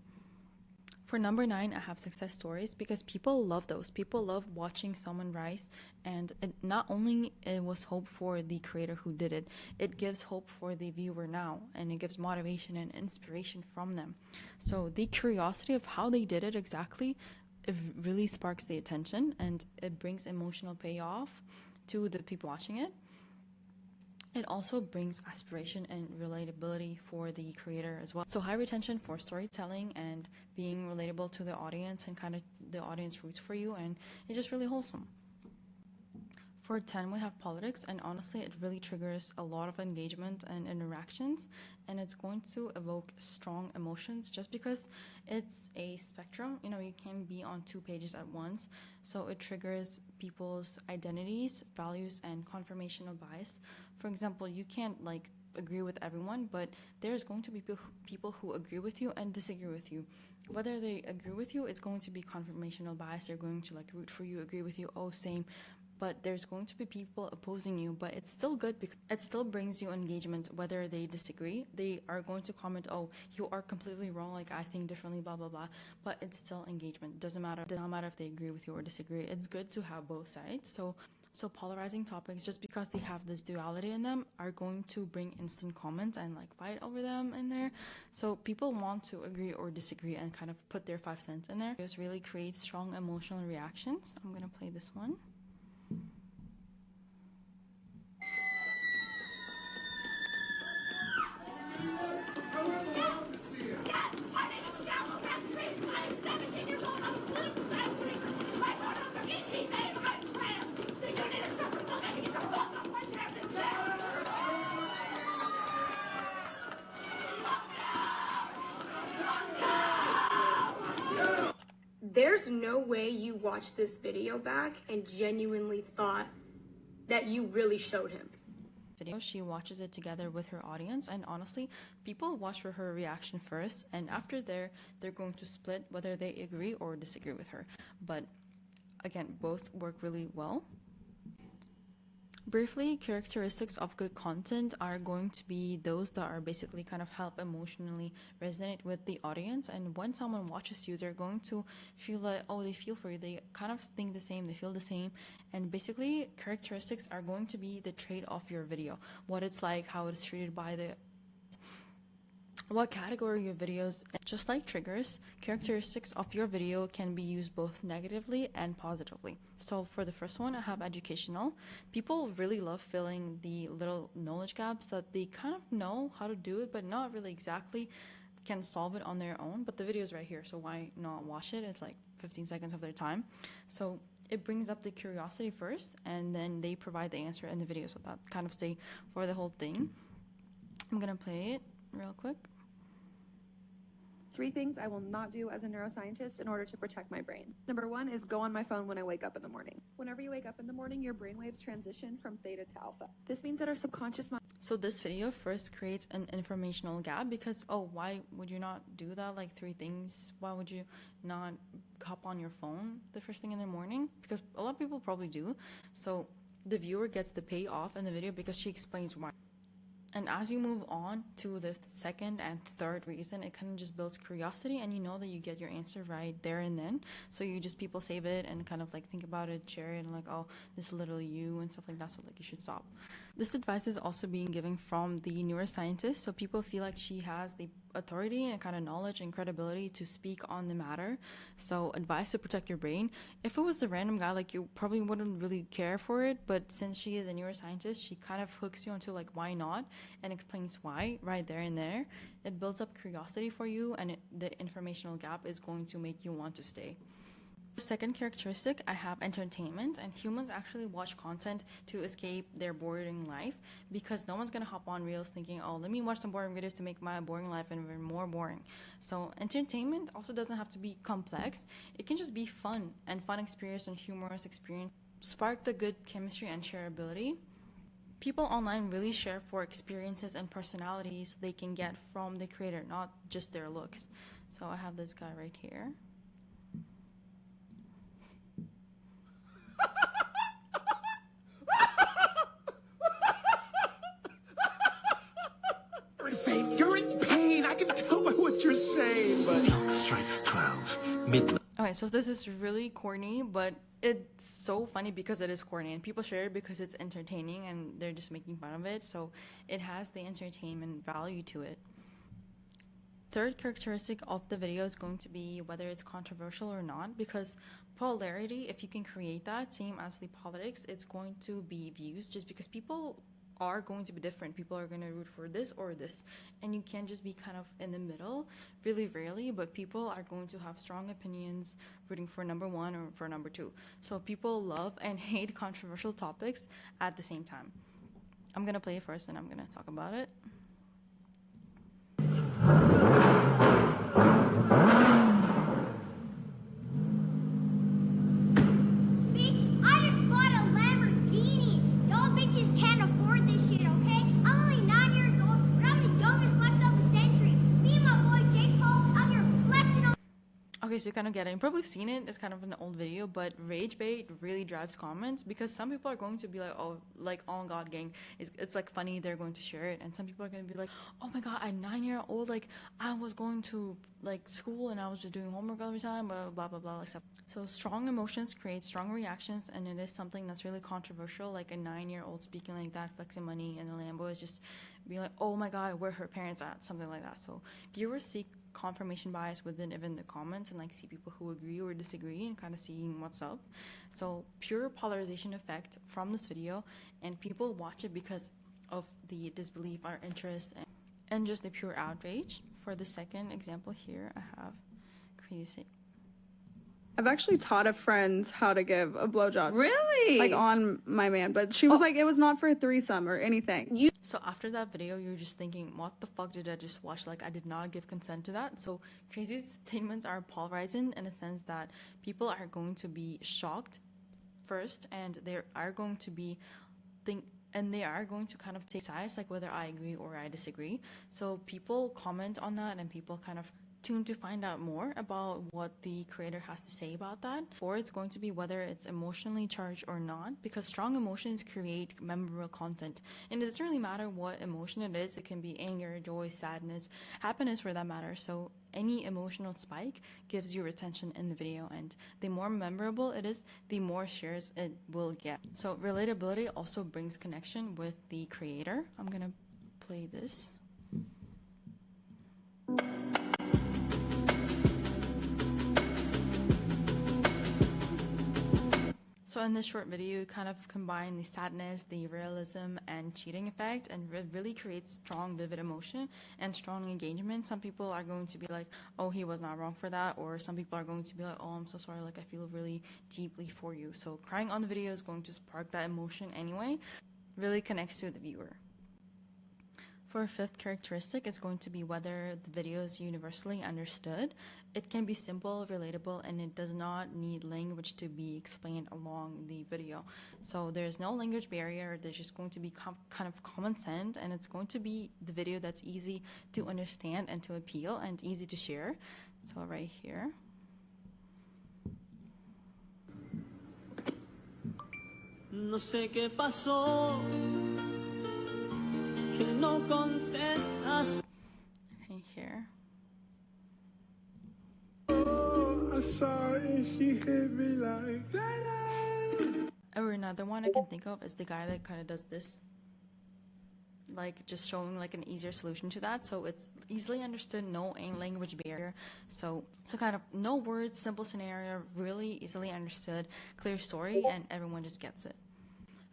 For number 9, I have success stories, because people love those. People love watching someone rise, and not only it was hope for the creator who did it, it gives hope for the viewer now, and it gives motivation and inspiration from them. So the curiosity of how they did it exactly, it really sparks the attention, and it brings emotional payoff to the people watching it. It also brings aspiration and relatability for the creator as well. So high retention for storytelling and being relatable to the audience, and kind of the audience roots for you, and it's just really wholesome. For 10, we have politics, and honestly, it really triggers a lot of engagement and interactions, and it's going to evoke strong emotions just because it's a spectrum. You know, you can be on 2 pages at once, so it triggers people's identities, values, and confirmational bias. For example, you can't like agree with everyone, but there's going to be people who agree with you and disagree with you. Whether they agree with you, it's going to be confirmational bias. They're going to like root for you, agree with you, oh, same. But there's going to be people opposing you, but it's still good because it still brings you engagement. Whether they disagree, they are going to comment, oh, you are completely wrong, like I think differently, blah blah blah, but it's still engagement. Doesn't matter if they agree with you or disagree. It's good to have both sides. So polarizing topics, just because they have this duality in them, are going to bring instant comments and like fight over them in there. So people want to agree or disagree and kind of put their 5 cents in there. This really creates strong emotional reactions. I'm gonna play this one. There's no way you watched this video back and genuinely thought that you really showed him. She watches it together with her audience, and honestly, people watch for her reaction first, and after they're going to split whether they agree or disagree with her. But again, both work really well. Briefly, characteristics of good content are going to be those that are basically kind of help emotionally resonate with the audience. And when someone watches you, they're going to feel like, oh, they feel for you. They kind of think the same, they feel the same. And basically, characteristics are going to be the trait of your video. What it's like, how it's treated by the what category your videos. Just like triggers, characteristics of your video can be used both negatively and positively. So for the first one, I have educational. People really love filling the little knowledge gaps that they kind of know how to do it, but not really exactly can solve it on their own. But the video is right here, so why not watch it? It's like 15 seconds of their time. So it brings up the curiosity first, and then they provide the answer in the video. So that kind of stay for the whole thing. I'm gonna play it real quick. 3 things I will not do as a neuroscientist in order to protect my brain. Number 1 is go on my phone when I wake up in the morning. Whenever you wake up in the morning, your brainwaves transition from theta to alpha. This means that our subconscious mind. So this video first creates an informational gap because, oh, why would you not do that? Like 3 things. Why would you not hop on your phone the first thing in the morning? Because a lot of people probably do. So the viewer gets the payoff in the video because she explains why. And as you move on to the second and third reason, it kind of just builds curiosity, and you know that you get your answer right there and then. So you just people save it and kind of like think about it, share it, and like, oh, this is literally you and stuff like that. So like you should stop. This advice is also being given from the neuroscientist, so people feel like she has the authority and kind of knowledge and credibility to speak on the matter. So advice to protect your brain. If it was a random guy, like you probably wouldn't really care for it, but since she is a neuroscientist, she kind of hooks you onto like why not and explains why right there and there. It builds up curiosity for you, and the informational gap is going to make you want to stay. Second characteristic, I have entertainment, and humans actually watch content to escape their boring life because no one's gonna hop on Reels thinking, oh, let me watch some boring videos to make my boring life even more boring. So entertainment also doesn't have to be complex. It can just be fun and fun experience and humorous experience. Spark the good chemistry and shareability. People online really share for experiences and personalities they can get from the creator, not just their looks. So I have this guy right here. You're in pain. I can tell by what you're saying, but Clock strikes 12 midnight. Okay, so this is really corny, but it's so funny because it is corny, and people share it because it's entertaining and they're just making fun of it. So it has the entertainment value to it. Third characteristic of the video is going to be whether it's controversial or not, because polarity, if you can create that, same as the politics, it's going to be views, just because people are going to be different. People are going to root for this or this, and you can't just be kind of in the middle. Really rarely, but people are going to have strong opinions rooting for number one or for number two. So people love and hate controversial topics at the same time. I'm gonna play it first and I'm gonna talk about it. Bitch, I just bought a Lamborghini. Y'all bitches can't afford this shit, okay? I'm only 9 years old, but I'm the youngest flex of the century. Me and my boy Jake Paul out here flexing on. Okay, so you kind of get it. You've probably seen it. It's kind of an old video, but rage bait really drives comments because some people are going to be like, oh, like, oh my god, gang, it's like funny, they're going to share it. And some people are going to be like, oh my god, I'm 9-year-old, like, I was going to, like, school and I was just doing homework all the time, blah, blah, blah, blah, like stuff. So strong emotions create strong reactions, and it is something that's really controversial. Like a 9-year-old speaking like that, flexing money in a Lambo, is just being like, oh my god, where her parents at, something like that. So viewers seek confirmation bias within even the comments and like see people who agree or disagree and kind of seeing what's up. So pure polarization effect from this video, and people watch it because of the disbelief or interest and just the pure outrage. For the second example here, I have crazy. I've actually taught a friend how to give a blowjob. Really? Like on my man, but she was like, it was not for a threesome or anything. So after that video, you're just thinking, what the fuck did I just watch? Like, I did not give consent to that. So crazy statements are polarizing in a sense that people are going to be shocked first, and they are going to be they are going to kind of take sides, like whether I agree or I disagree. So people comment on that, and people kind of tune to find out more about what the creator has to say about that, or it's going to be whether it's emotionally charged or not, because strong emotions create memorable content, and it doesn't really matter what emotion it is. It can be anger, joy, sadness, happiness for that matter. So any emotional spike gives you retention in the video, and the more memorable it is, the more shares it will get. So relatability also brings connection with the creator. I'm gonna play this. So in this short video, you kind of combine the sadness, the realism, and cheating effect, and it really creates strong, vivid emotion and strong engagement. Some people are going to be like, oh, he was not wrong for that, or some people are going to be like, oh, I'm so sorry, like, I feel really deeply for you. So crying on the video is going to spark that emotion anyway, really connects to the viewer. For a fifth characteristic, it's going to be whether the video is universally understood. It can be simple, relatable, and it does not need language to be explained along the video. So there's no language barrier. There's just going to be kind of common sense, and it's going to be the video that's easy to understand and to appeal and easy to share. So right here. No sé qué pasó. No contestas. Okay, here. Oh, I saw it and she hit me like that. Or another one I can think of is the guy that kind of does this, like just showing like an easier solution to that. So it's easily understood, no language barrier. So kind of no words, simple scenario, really easily understood, clear story, and everyone just gets it.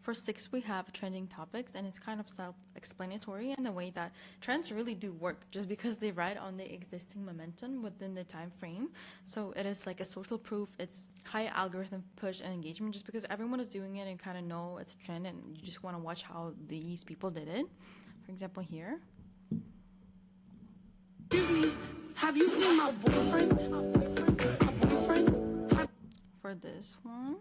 For 6, we have trending topics, and it's kind of self-explanatory in the way that trends really do work just because they ride on the existing momentum within the time frame. So it is like a social proof. It's high algorithm push and engagement just because everyone is doing it and kind of know it's a trend, and you just want to watch how these people did it. For example, here. Excuse me, have you seen my boyfriend? My boyfriend? For this one.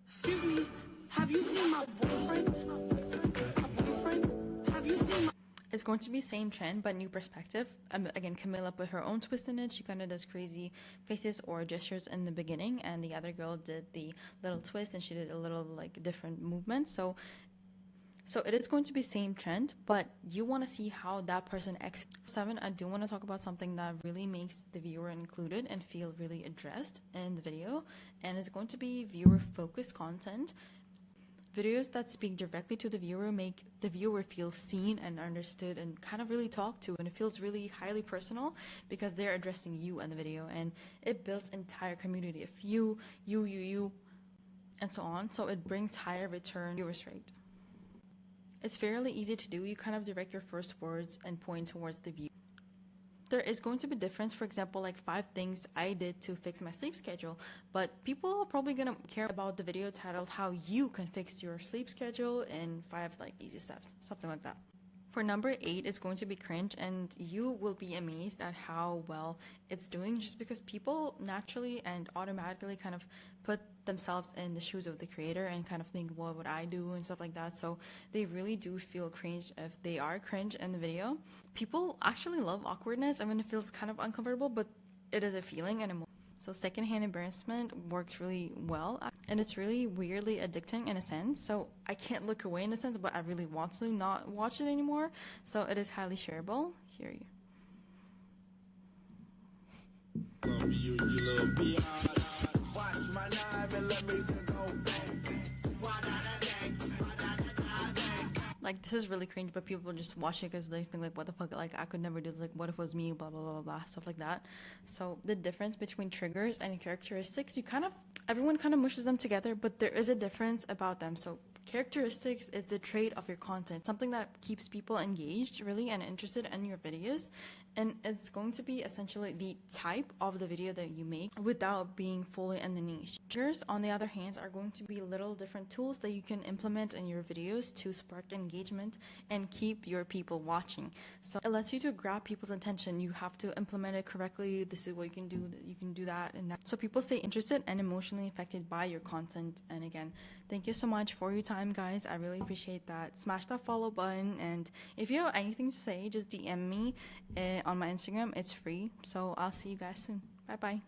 Excuse me, have you seen my boyfriend? My boyfriend? Have you seen my... It's going to be same trend, but new perspective. Again, Camilla put her own twist in it. She kind of does crazy faces or gestures in the beginning, and the other girl did the little twist, and she did a little like different movements. So it is going to be same trend, but you want to see how that person 7, I do want to talk about something that really makes the viewer included and feel really addressed in the video, and it's going to be viewer-focused content. Videos that speak directly to the viewer make the viewer feel seen and understood and kind of really talked to, and it feels really highly personal because they're addressing you in the video, and it builds entire community. If you and so on. So it brings higher return viewers rate. It's fairly easy to do. You kind of direct your first words and point towards the view. There is going to be difference, for example, like 5 things I did to fix my sleep schedule, but people are probably gonna care about the video titled how you can fix your sleep schedule in 5 like easy steps, something like that. For number 8, it's going to be cringe, and you will be amazed at how well it's doing, just because people naturally and automatically kind of put themselves in the shoes of the creator and kind of think, what would I do and stuff like that. So they really do feel cringe if they are cringe in the video. People actually love awkwardness. I mean, it feels kind of uncomfortable, but it is a feeling and emotion. So secondhand embarrassment works really well, and it's really weirdly addicting in a sense. So I can't look away in a sense, but I really want to not watch it anymore. So it is highly shareable. Here you. Like, this is really cringe, but people just watch it because they think like, what the fuck, like I could never do this, like what if it was me, blah blah blah blah, stuff like that. So the difference between triggers and characteristics, everyone kind of mushes them together, but there is a difference about them. So characteristics is the trait of your content, something that keeps people engaged really and interested in your videos, and it's going to be essentially the type of the video that you make without being fully in the niche. Triggers, on the other hand, are going to be little different tools that you can implement in your videos to spark engagement and keep your people watching. So it lets you to grab people's attention. You have to implement it correctly. This is what you can do that and that, so people stay interested and emotionally affected by your content. And again, thank you so much for your time, guys. I really appreciate that. Smash that follow button, and if you have anything to say, just DM me on my Instagram. It's free. So I'll see you guys soon. Bye bye.